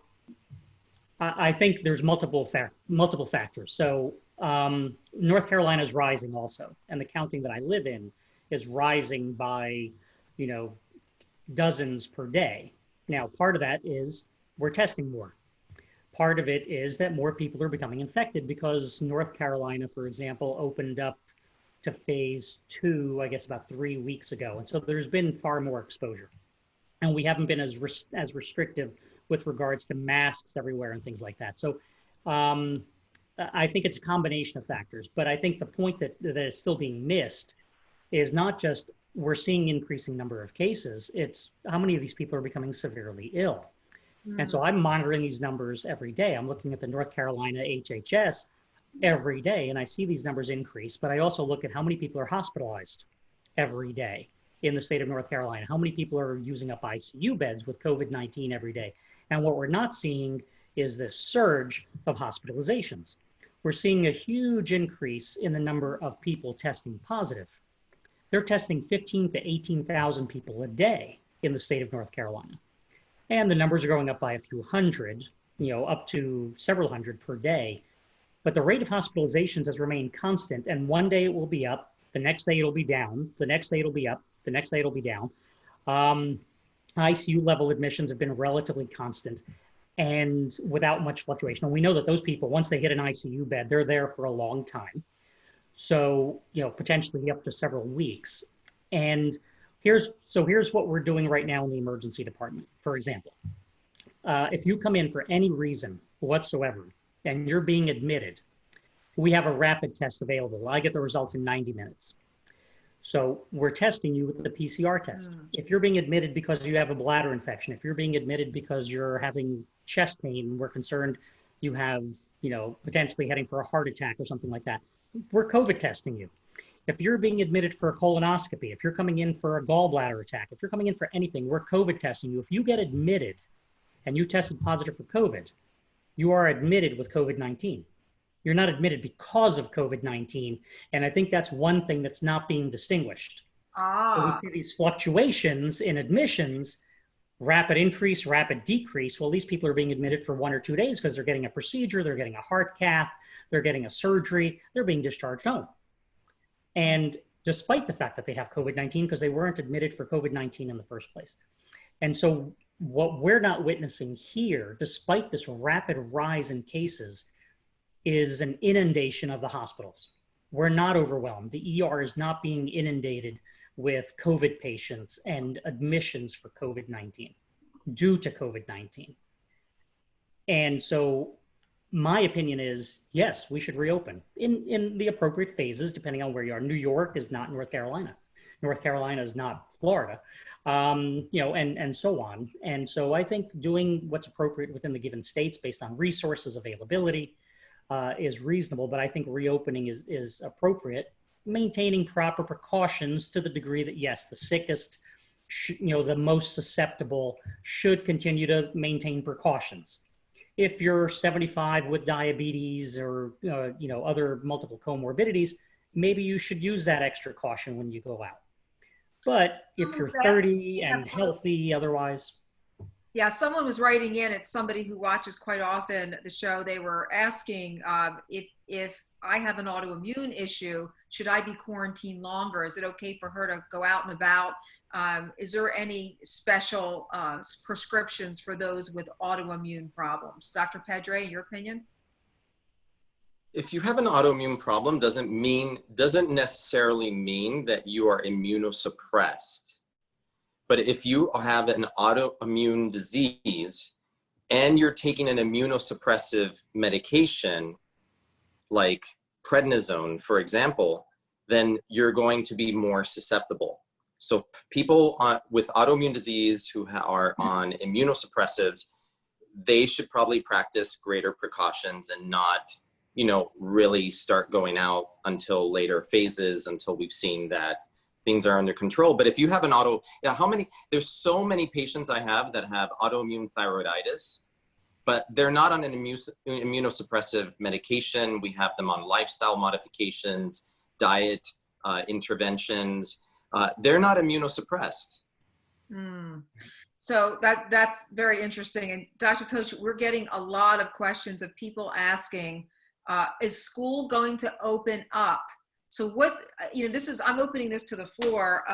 I think there's multiple factors. So North Carolina is rising also, and the county that I live in is rising by, dozens per day. Now, part of that is we're testing more. Part of it is that more people are becoming infected because North Carolina, for example, opened up to phase 2, I guess about 3 weeks ago. And so there's been far more exposure. And we haven't been as restrictive with regards to masks everywhere and things like that. So I think it's a combination of factors. But I think the point that is still being missed is not just we're seeing increasing number of cases, it's how many of these people are becoming severely ill. And so I'm monitoring these numbers every day. I'm looking at the North Carolina HHS every day, and I see these numbers increase, but I also look at how many people are hospitalized every day in the state of North Carolina, how many people are using up ICU beds with COVID-19 every day. And what we're not seeing is this surge of hospitalizations. We're seeing a huge increase in the number of people testing positive. They're testing 15 to 18,000 people a day in the state of North Carolina. And the numbers are going up by a few hundred, up to several hundred per day. But the rate of hospitalizations has remained constant, and one day it will be up, the next day it'll be down, the next day it'll be up, the next day it'll be down. ICU level admissions have been relatively constant and without much fluctuation. And we know that those people, once they hit an ICU bed, they're there for a long time. So, potentially up to several weeks. And here's what we're doing right now in the emergency department. For example, if you come in for any reason whatsoever and you're being admitted, we have a rapid test available. I get the results in 90 minutes. So we're testing you with the PCR test. If you're being admitted because you have a bladder infection, if you're being admitted because you're having chest pain, we're concerned you have, potentially heading for a heart attack or something like that, we're COVID testing you. If you're being admitted for a colonoscopy, if you're coming in for a gallbladder attack, if you're coming in for anything, we're COVID testing you. If you get admitted and you tested positive for COVID, you are admitted with COVID-19. You're not admitted because of COVID-19. And I think that's one thing that's not being distinguished. So we see these fluctuations in admissions, rapid increase, rapid decrease. Well, these people are being admitted for 1 or 2 days because they're getting a procedure, they're getting a heart cath, they're getting a surgery, they're being discharged home. And despite the fact that they have COVID-19, because they weren't admitted for COVID-19 in the first place. And so what we're not witnessing here, despite this rapid rise in cases, is an inundation of the hospitals. We're not overwhelmed. The ER is not being inundated with COVID patients and admissions for COVID-19 due to COVID-19. And so my opinion is, yes, we should reopen in the appropriate phases, depending on where you are. New York is not North Carolina. North Carolina is not Florida, and so on. And so I think doing what's appropriate within the given states based on resources availability is reasonable, but I think reopening is appropriate, maintaining proper precautions to the degree that, yes, the sickest, the most susceptible should continue to maintain precautions. If you're 75 with diabetes or other multiple comorbidities, maybe you should use that extra caution when you go out. But if you're 30 and healthy otherwise. Yeah, someone was writing in, it's somebody who watches quite often the show. They were asking if I have an autoimmune issue, should I be quarantined longer? Is it okay for her to go out and about? Is there any special prescriptions for those with autoimmune problems? Dr. Pedre, your opinion? If you have an autoimmune problem, doesn't necessarily mean that you are immunosuppressed. But if you have an autoimmune disease and you're taking an immunosuppressive medication, like prednisone, for example, then you're going to be more susceptible. So people with autoimmune disease who are on immunosuppressives, they should probably practice greater precautions and not, really start going out until later phases, until we've seen that things are under control. But if you have an there's so many patients I have that have autoimmune thyroiditis, but they're not on an immunosuppressive medication. We have them on lifestyle modifications, diet interventions. They're not immunosuppressed. So that's very interesting. And Dr. Koche, we're getting a lot of questions of people asking, is school going to open up? So I'm opening this to the floor.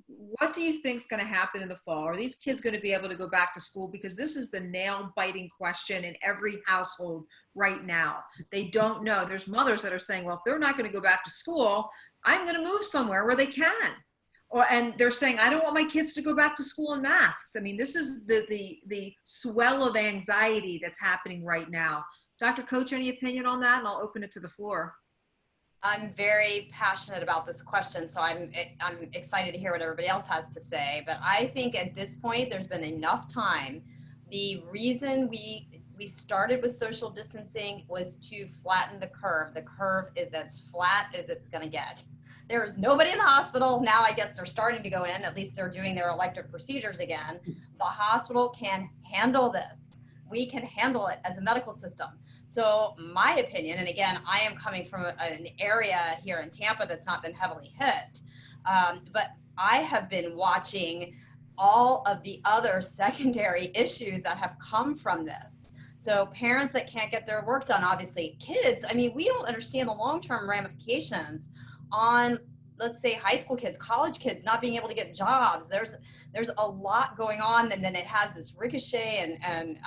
What do you think is going to happen in the fall? Are these kids going to be able to go back to school? Because this is the nail-biting question in every household right now. They don't know. There's mothers that are saying, well, if they're not going to go back to school, I'm going to move somewhere where they can. And they're saying, I don't want my kids to go back to school in masks. I mean, this is the swell of anxiety that's happening right now. Dr. Koche, any opinion on that? And I'll open it to the floor. I'm very passionate about this question, so I'm excited to hear what everybody else has to say. But I think at this point, there's been enough time. The reason we started with social distancing was to flatten the curve. The curve is as flat as it's going to get. There's nobody in the hospital. Now I guess they're starting to go in. At least they're doing their elective procedures again. The hospital can handle this. We can handle it as a medical system. So my opinion, and again, I am coming from an area here in Tampa that's not been heavily hit, but I have been watching all of the other secondary issues that have come from this. So parents that can't get their work done, obviously kids, I mean, we don't understand the long-term ramifications on, let's say, high school kids, college kids, not being able to get jobs. There's a lot going on, and then it has this ricochet and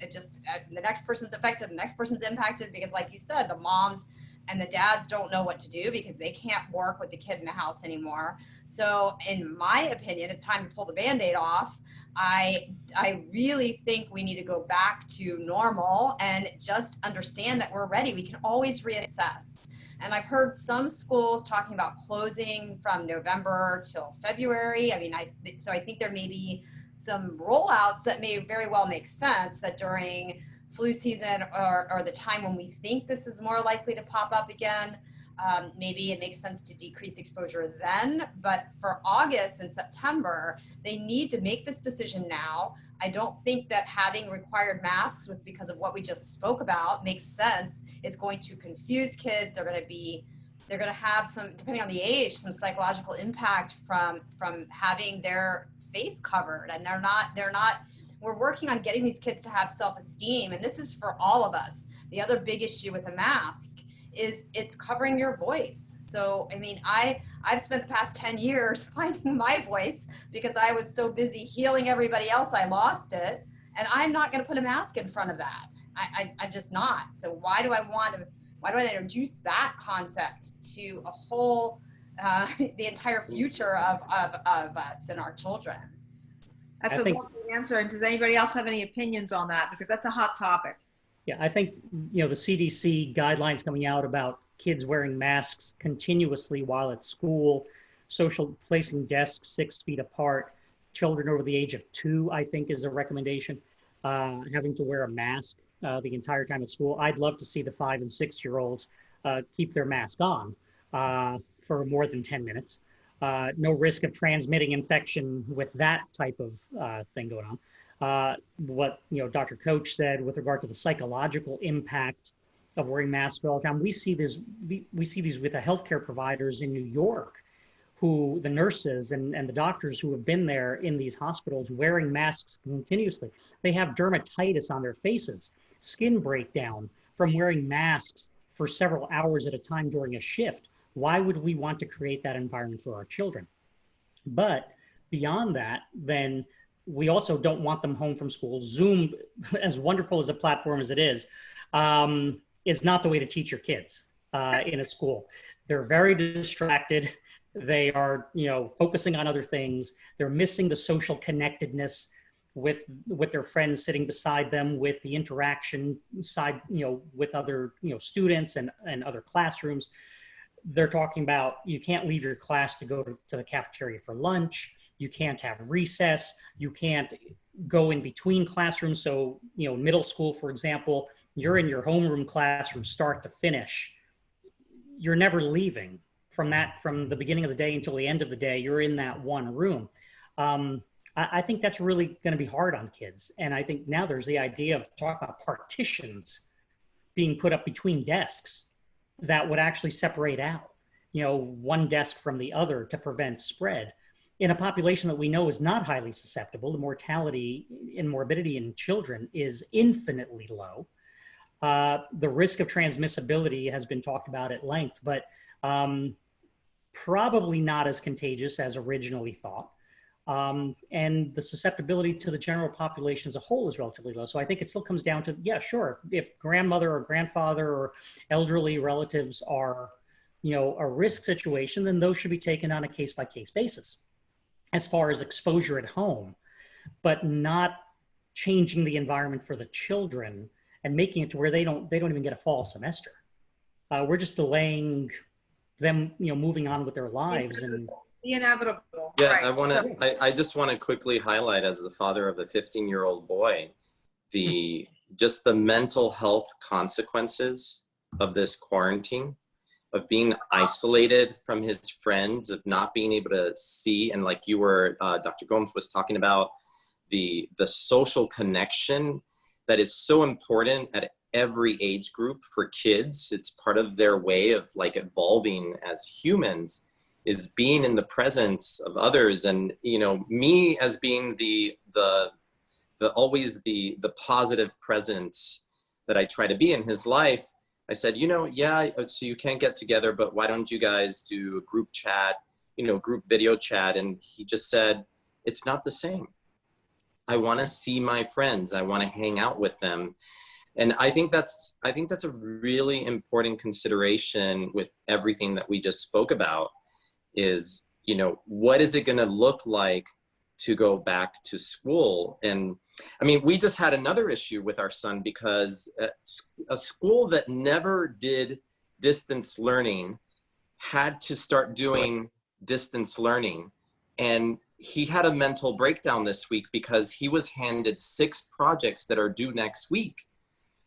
it just, the next person's affected, the next person's impacted, because like you said, the moms and the dads don't know what to do because they can't work with the kid in the house anymore. So in my opinion, it's time to pull the Band-Aid off. I really think we need to go back to normal and just understand that we're ready. We can always reassess. And I've heard some schools talking about closing from November till February. I mean, so I think there may be some rollouts that may very well make sense, that during flu season or the time when we think this is more likely to pop up again, maybe it makes sense to decrease exposure then. But for August and September, they need to make this decision now. I don't think that having required masks because of what we just spoke about makes sense. It's going to confuse kids. They're going to have some, depending on the age, some psychological impact from having their face covered, and we're working on getting these kids to have self-esteem, and this is for all of us. The other big issue with a mask is it's covering your voice. So I mean, I've spent the past 10 years finding my voice because I was so busy healing everybody else, I lost it, and I'm not going to put a mask in front of that. I'm just not. So why do I introduce that concept to a whole the entire future of us and our children? That's a lovely answer. And does anybody else have any opinions on that? Because that's a hot topic. Yeah, I think, the CDC guidelines coming out about kids wearing masks continuously while at school, placing desks 6 feet apart, children over the age of 2, I think is a recommendation, having to wear a mask the entire time at school. I'd love to see the 5 and 6-year-olds keep their mask on for more than 10 minutes. No risk of transmitting infection with that type of thing going on. What Dr. Koche said with regard to the psychological impact of wearing masks all the time, we see these with the healthcare providers in New York, who the nurses and the doctors who have been there in these hospitals wearing masks continuously. They have dermatitis on their faces, skin breakdown from wearing masks for several hours at a time during a shift. Why would we want to create that environment for our children? But beyond that, then we also don't want them home from school. Zoom, as wonderful as a platform as it is not the way to teach your kids in a school. They're very distracted. They are, focusing on other things. They're missing the social connectedness with their friends sitting beside them, with the interaction side, with other, students and other classrooms. They're talking about you can't leave your class to go to the cafeteria for lunch. You can't have recess. You can't go in between classrooms. So, middle school, for example, you're in your homeroom class from start to finish. You're never leaving from the beginning of the day until the end of the day. You're in that one room. I think that's really going to be hard on kids. And I think now there's the idea of talking about partitions being put up between desks that would actually separate out, one desk from the other to prevent spread. In a population that we know is not highly susceptible, the mortality and morbidity in children is infinitely low. The risk of transmissibility has been talked about at length, but probably not as contagious as originally thought. And the susceptibility to the general population as a whole is relatively low. So I think it still comes down to, yeah, sure, if grandmother or grandfather or elderly relatives are, a risk situation, then those should be taken on a case-by-case basis as far as exposure at home, but not changing the environment for the children and making it to where they don't even get a fall semester. We're just delaying them, moving on with their lives. And the inevitable. Yeah, right. I just want to quickly highlight, as the father of a 15-year-old boy, just the mental health consequences of this quarantine, of being isolated from his friends, of not being able to see, and like you were, Dr. Gomes was talking about, the social connection that is so important at every age group for kids. It's part of their way of like evolving as humans, is being in the presence of others. And me as being the always the positive presence that I try to be in his life, I said, yeah, so you can't get together, but why don't you guys do a group chat, group video chat? And he just said, it's not the same. I want to see my friends. I want to hang out with them. And I think that's a really important consideration with everything that we just spoke about, is, what is it going to look like to go back to school? And I mean, we just had another issue with our son, because a school that never did distance learning had to start doing distance learning. And he had a mental breakdown this week because he was handed 6 projects that are due next week.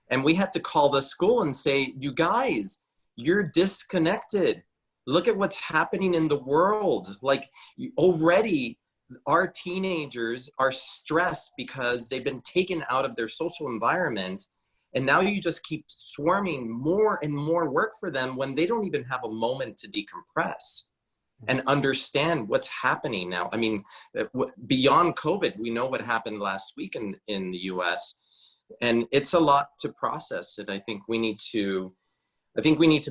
And we had to call the school and say, you guys, you're disconnected. Look at what's happening in the world. Like, already our teenagers are stressed because they've been taken out of their social environment. And now you just keep swarming more and more work for them when they don't even have a moment to decompress and understand what's happening now. I mean, beyond COVID, we know what happened last week in the US, and it's a lot to process. And I think we need to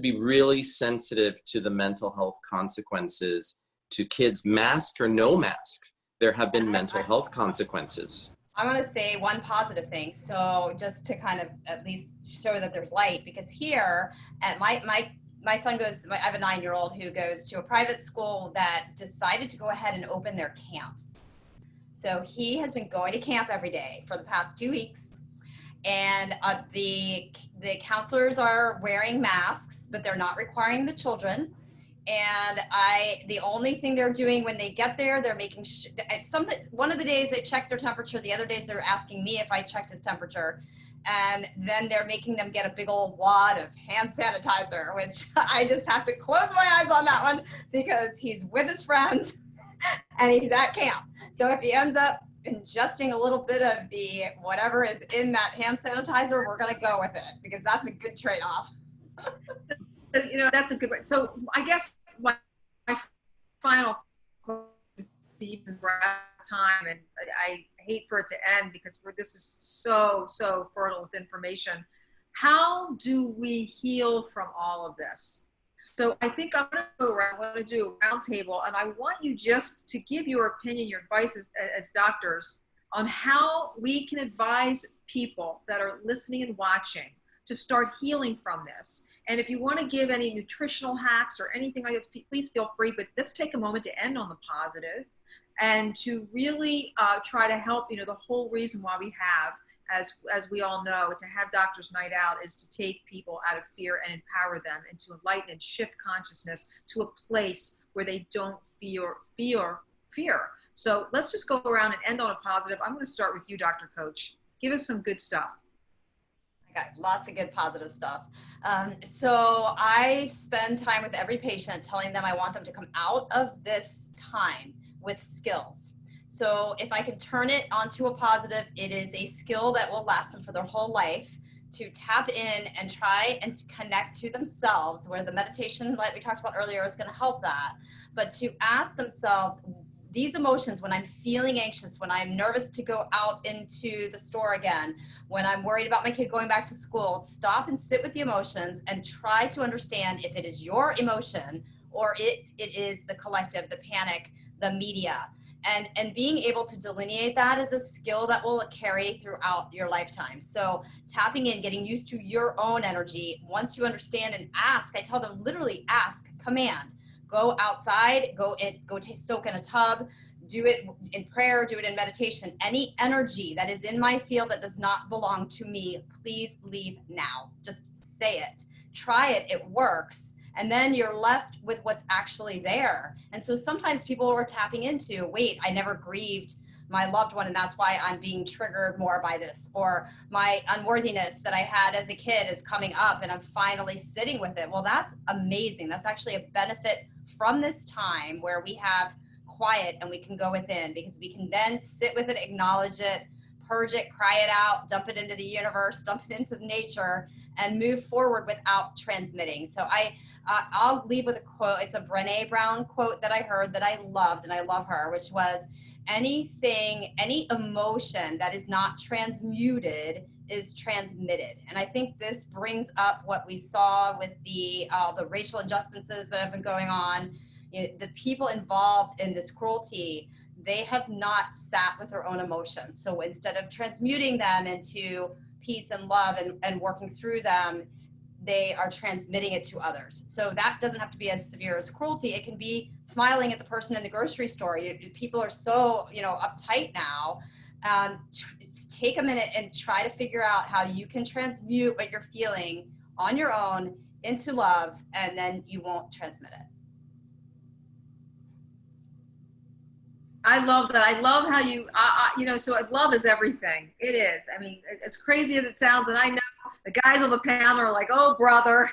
be really sensitive to the mental health consequences to kids, mask or no mask. There have been mental health consequences. I want to say one positive thing. So just to kind of at least show that there's light, because here at my son goes, I have a 9-year-old who goes to a private school that decided to go ahead and open their camps. So he has been going to camp every day for the past 2 weeks. And the counselors are wearing masks, but they're not requiring the children. And the only thing they're doing when they get there, they're making one of the days they check their temperature, the other days they're asking me if I checked his temperature. And then they're making them get a big old wad of hand sanitizer, which I just have to close my eyes on that one because he's with his friends and he's at camp. So if he ends up ingesting a little bit of the whatever is in that hand sanitizer, we're going to go with it because that's a good trade-off. That's a good way. So I guess my final time, and I hate for it to end because this is so fertile with information. How do we heal from all of this? So I think I'm going to go around, I'm going to do a round table, and I want you just to give your opinion, your advice as doctors on how we can advise people that are listening and watching to start healing from this. And if you want to give any nutritional hacks or anything like that, please feel free, but let's take a moment to end on the positive and to really try to help, you know, the whole reason why we have, as we all know, to have Doctors Night Out is to take people out of fear and empower them and to enlighten and shift consciousness to a place where they don't fear. So let's just go around and end on a positive. I'm going to start with you, Dr. Koche. Give us some good stuff. I got lots of good positive stuff. So I spend time with every patient telling them I want them to come out of this time with skills. So if I can turn it onto a positive, it is a skill that will last them for their whole life, to tap in and try and to connect to themselves, where the meditation, like we talked about earlier, is going to help that. But to ask themselves these emotions, when I'm feeling anxious, when I'm nervous to go out into the store again, when I'm worried about my kid going back to school, stop and sit with the emotions and try to understand if it is your emotion or if it is the collective, the panic, the media. And being able to delineate that is a skill that will carry throughout your lifetime. So tapping in, getting used to your own energy. Once you understand and ask, I tell them literally ask, command. Go outside, soak in a tub, do it in prayer, do it in meditation. Any energy that is in my field that does not belong to me, please leave now. Just say it. Try it, it works. And then you're left with what's actually there. And so sometimes people are tapping into, wait, I never grieved my loved one, and that's why I'm being triggered more by this. Or my unworthiness that I had as a kid is coming up and I'm finally sitting with it. Well, that's amazing. That's actually a benefit from this time where we have quiet and we can go within, because we can then sit with it, acknowledge it, purge it, cry it out, dump it into the universe, dump it into nature, and move forward without transmitting. So I'll leave with a quote. It's a Brené Brown quote that I heard that I loved, and I love her, which was, any emotion that is not transmuted is transmitted. And I think this brings up what we saw with the racial injustices that have been going on. You know, the people involved in this cruelty, they have not sat with their own emotions. So instead of transmuting them into peace and love and working through them, they are transmitting it to others. So that doesn't have to be as severe as cruelty. It can be smiling at the person in the grocery store. People are so, uptight now. Just take a minute and try to figure out how you can transmute what you're feeling on your own into love, and then you won't transmit it. I love that. I love how you, so love is everything. It is. I mean, as crazy as it sounds, and I know the guys on the panel are like, oh, brother,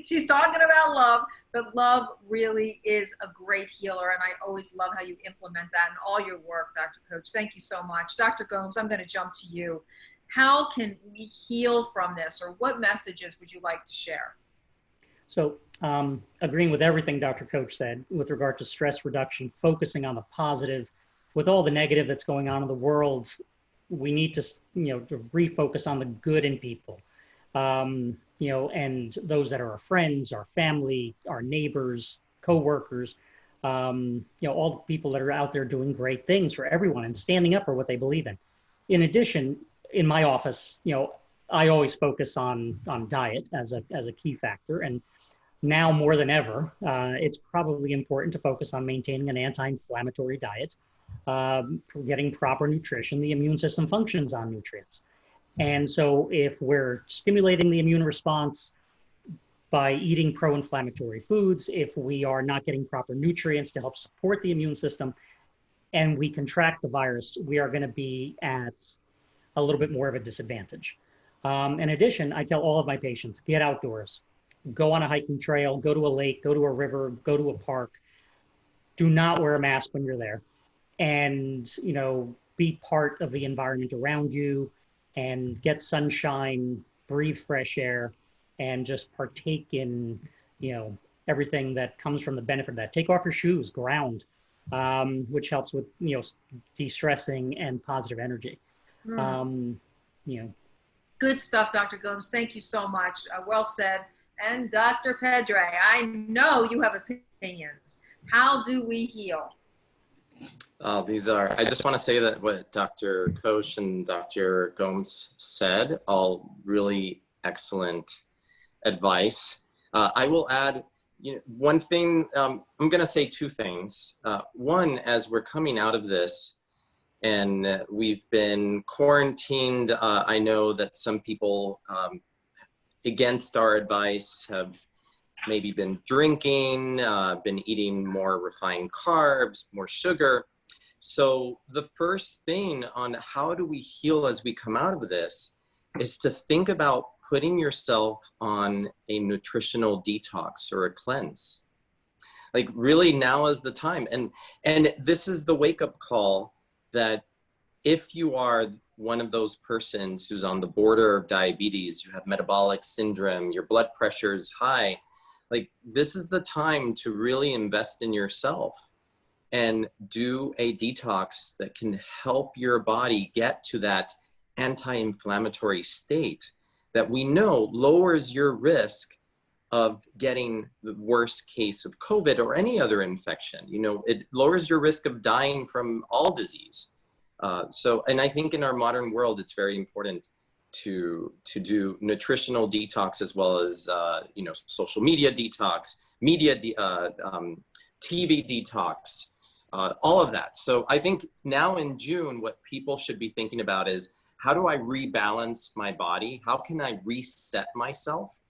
she's talking about love, but love really is a great healer. And I always love how you implement that in all your work, Dr. Koche. Thank you so much. Dr. Gomes, I'm going to jump to you. How can we heal from this, or what messages would you like to share? So agreeing with everything Dr. Koche said with regard to stress reduction, focusing on the positive, with all the negative that's going on in the world, we need to, to refocus on the good in people, and those that are our friends, our family, our neighbors, co-workers, all the people that are out there doing great things for everyone and standing up for what they believe in. In addition, in my office, I always focus on diet as a key factor. And now more than ever, it's probably important to focus on maintaining an anti-inflammatory diet, getting proper nutrition. The immune system functions on nutrients. And so if we're stimulating the immune response by eating pro-inflammatory foods, if we are not getting proper nutrients to help support the immune system, and we contract the virus, we are going to be at a little bit more of a disadvantage. In addition, I tell all of my patients, get outdoors, go on a hiking trail, go to a lake, go to a river, go to a park. Do not wear a mask when you're there, and be part of the environment around you, and get sunshine, breathe fresh air, and just partake in everything that comes from the benefit of that. Take off your shoes, ground, which helps with de-stressing and positive energy. Good stuff, Dr. Gomes. Thank you so much. Well said. And Dr. Pedre, I know you have opinions. How do we heal? I just want to say that what Dr. Koche and Dr. Gomes said, all really excellent advice. I will add, one thing, I'm going to say two things. One, as we're coming out of this and we've been quarantined, I know that some people, against our advice, have maybe been drinking, been eating more refined carbs, more sugar. So the first thing on how do we heal as we come out of this is to think about putting yourself on a nutritional detox or a cleanse. Like really now is the time. And this is the wake-up call that if you are one of those persons who's on the border of diabetes, you have metabolic syndrome, your blood pressure is high, like this is the time to really invest in yourself and do a detox that can help your body get to that anti-inflammatory state that we know lowers your risk of getting the worst case of COVID or any other infection. It lowers your risk of dying from all disease. And I think in our modern world, it's very important to do nutritional detox as well as, social media detox, TV detox, all of that. So I think now in June, what people should be thinking about is, how do I rebalance my body? How can I reset myself?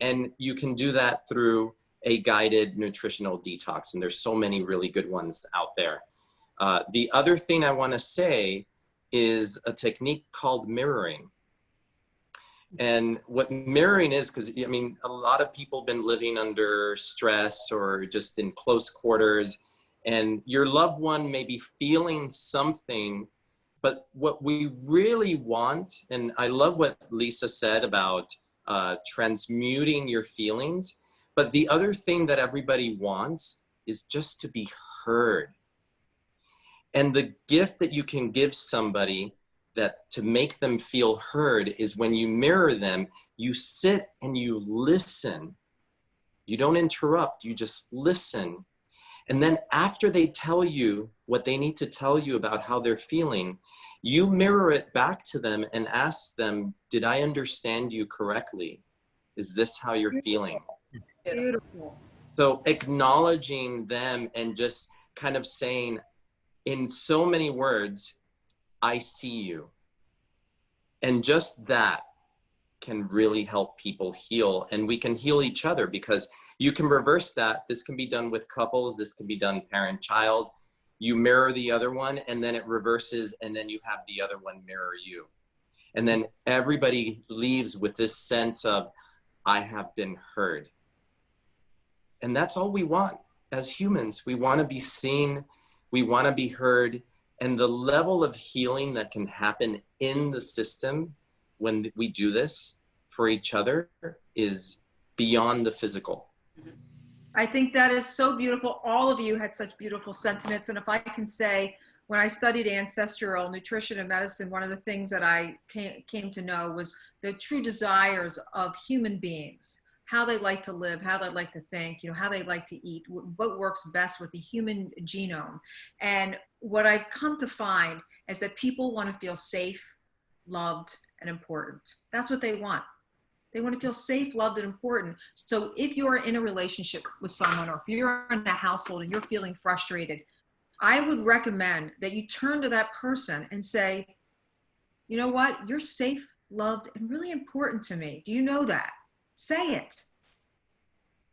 And you can do that through a guided nutritional detox. And there's so many really good ones out there. The other thing I want to say is a technique called mirroring. And what mirroring is, because a lot of people have been living under stress or just in close quarters, and your loved one may be feeling something, but what we really want, and I love what Lisa said about transmuting your feelings, but the other thing that everybody wants is just to be heard. And the gift that you can give somebody that to make them feel heard is when you mirror them, you sit and you listen. You don't interrupt, you just listen. And then after they tell you what they need to tell you about how they're feeling, you mirror it back to them and ask them, did I understand you correctly? Is this how you're feeling? Beautiful. So acknowledging them and just kind of saying in so many words, I see you. And just that can really help people heal, and we can heal each other because you can reverse that. This can be done with couples. This can be done parent-child. You mirror the other one and then it reverses, and then you have the other one mirror you. And then everybody leaves with this sense of, I have been heard. And that's all we want as humans. We want to be seen. We want to be heard. And the level of healing that can happen in the system when we do this for each other is beyond the physical. I think that is so beautiful. All of you had such beautiful sentiments. And if I can say, when I studied ancestral nutrition and medicine, one of the things that I came to know was the true desires of human beings, how they like to live, how they like to think, how they like to eat, what works best with the human genome. And what I've come to find is that people want to feel safe, loved, and important. That's what they want. They want to feel safe, loved, and important. So if you're in a relationship with someone, or if you're in a household and you're feeling frustrated, I would recommend that you turn to that person and say, you know what? You're safe, loved, and really important to me. Do you know that? Say it.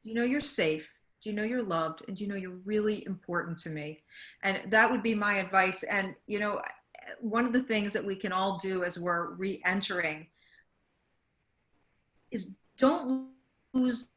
You know you're safe. Do you know you're loved? And do you know you're really important to me? And that would be my advice. And, one of the things that we can all do as we're re-entering is don't lose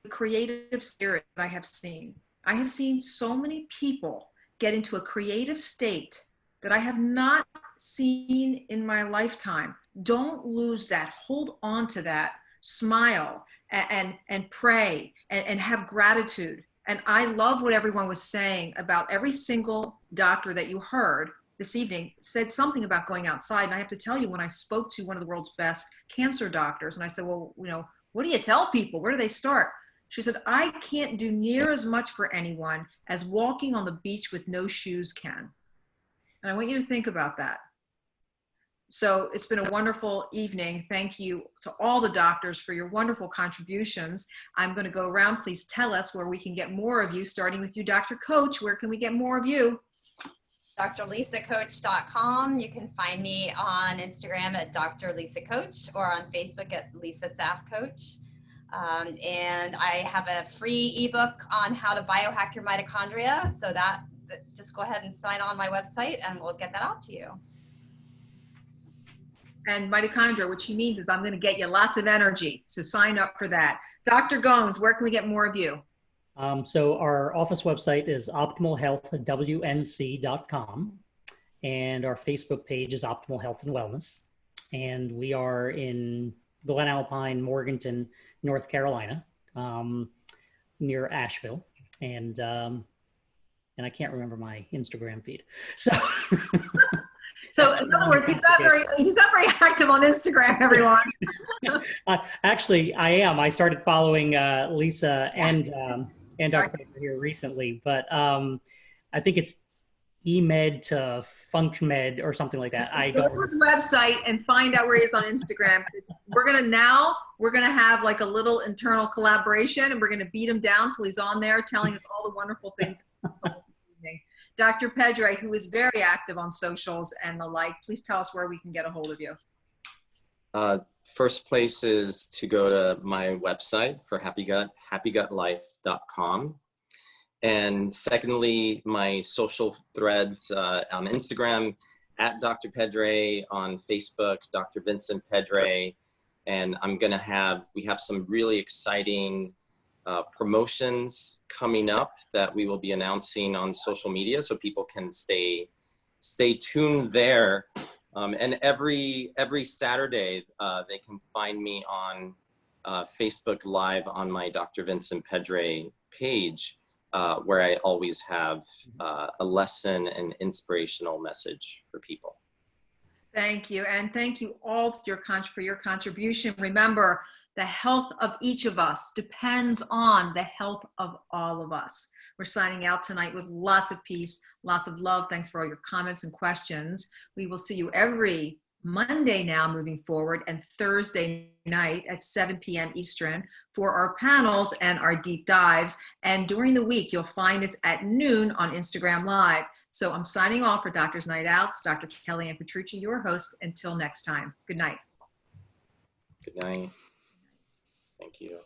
the creative spirit that I have seen. I have seen so many people get into a creative state that I have not seen in my lifetime. Don't lose that. Hold on to that. Smile and pray and have gratitude. And I love what everyone was saying about every single doctor that you heard this evening said something about going outside. And I have to tell you, when I spoke to one of the world's best cancer doctors, and I said, well, you know, what do you tell people? Where do they start? She said, I can't do near as much for anyone as walking on the beach with no shoes can. And I want you to think about that. So it's been a wonderful evening. Thank you to all the doctors for your wonderful contributions. I'm going to go around. Please tell us where we can get more of you, starting with you, Dr. Koche. Where can we get more of you? drlisakoche.com. You can find me on Instagram at Dr. Lisa Koche or on Facebook at Lisa Saf Koche. And I have a free ebook on how to biohack your mitochondria. So that just go ahead and sign on my website and we'll get that out to you. And mitochondria, what she means is I'm going to get you lots of energy. So sign up for that. Dr. Gomes, where can we get more of you? So our office website is optimalhealthwnc.com, and our Facebook page is Optimal Health and Wellness. And we are in Glen Alpine, Morganton, North Carolina, near Asheville. And I can't remember my Instagram feed. So, so in other words, he's not very active on Instagram, everyone. Actually, I am. I started following Lisa and Dr. Pedre here recently, but I think it's eMed to FuncMed or something like that. Go to his website and find out where he is on Instagram. We're gonna have like a little internal collaboration, and we're gonna beat him down till he's on there telling us all the wonderful things. Dr. Pedre, who is very active on socials and the like, please tell us where we can get a hold of you. First place is to go to my website for Happy Gut, happygutlife.com. And secondly, my social threads on Instagram, at Dr. Pedre, on Facebook, Dr. Vincent Pedre. And we have some really exciting promotions coming up that we will be announcing on social media, so people can stay tuned there. And every Saturday, they can find me on Facebook Live on my Dr. Vincent Pedre page, where I always have a lesson and inspirational message for people. Thank you. And thank you all for your contribution. Remember, the health of each of us depends on the health of all of us. We're signing out tonight with lots of peace, lots of love. Thanks for all your comments and questions. We will see you every Monday now moving forward, and Thursday night at 7 p.m. Eastern for our panels and our deep dives. And during the week, you'll find us at noon on Instagram Live. So I'm signing off for Doctors Night Out's Dr. Kellyann Petrucci, your host. Until next time, good night. Good night. Thank you.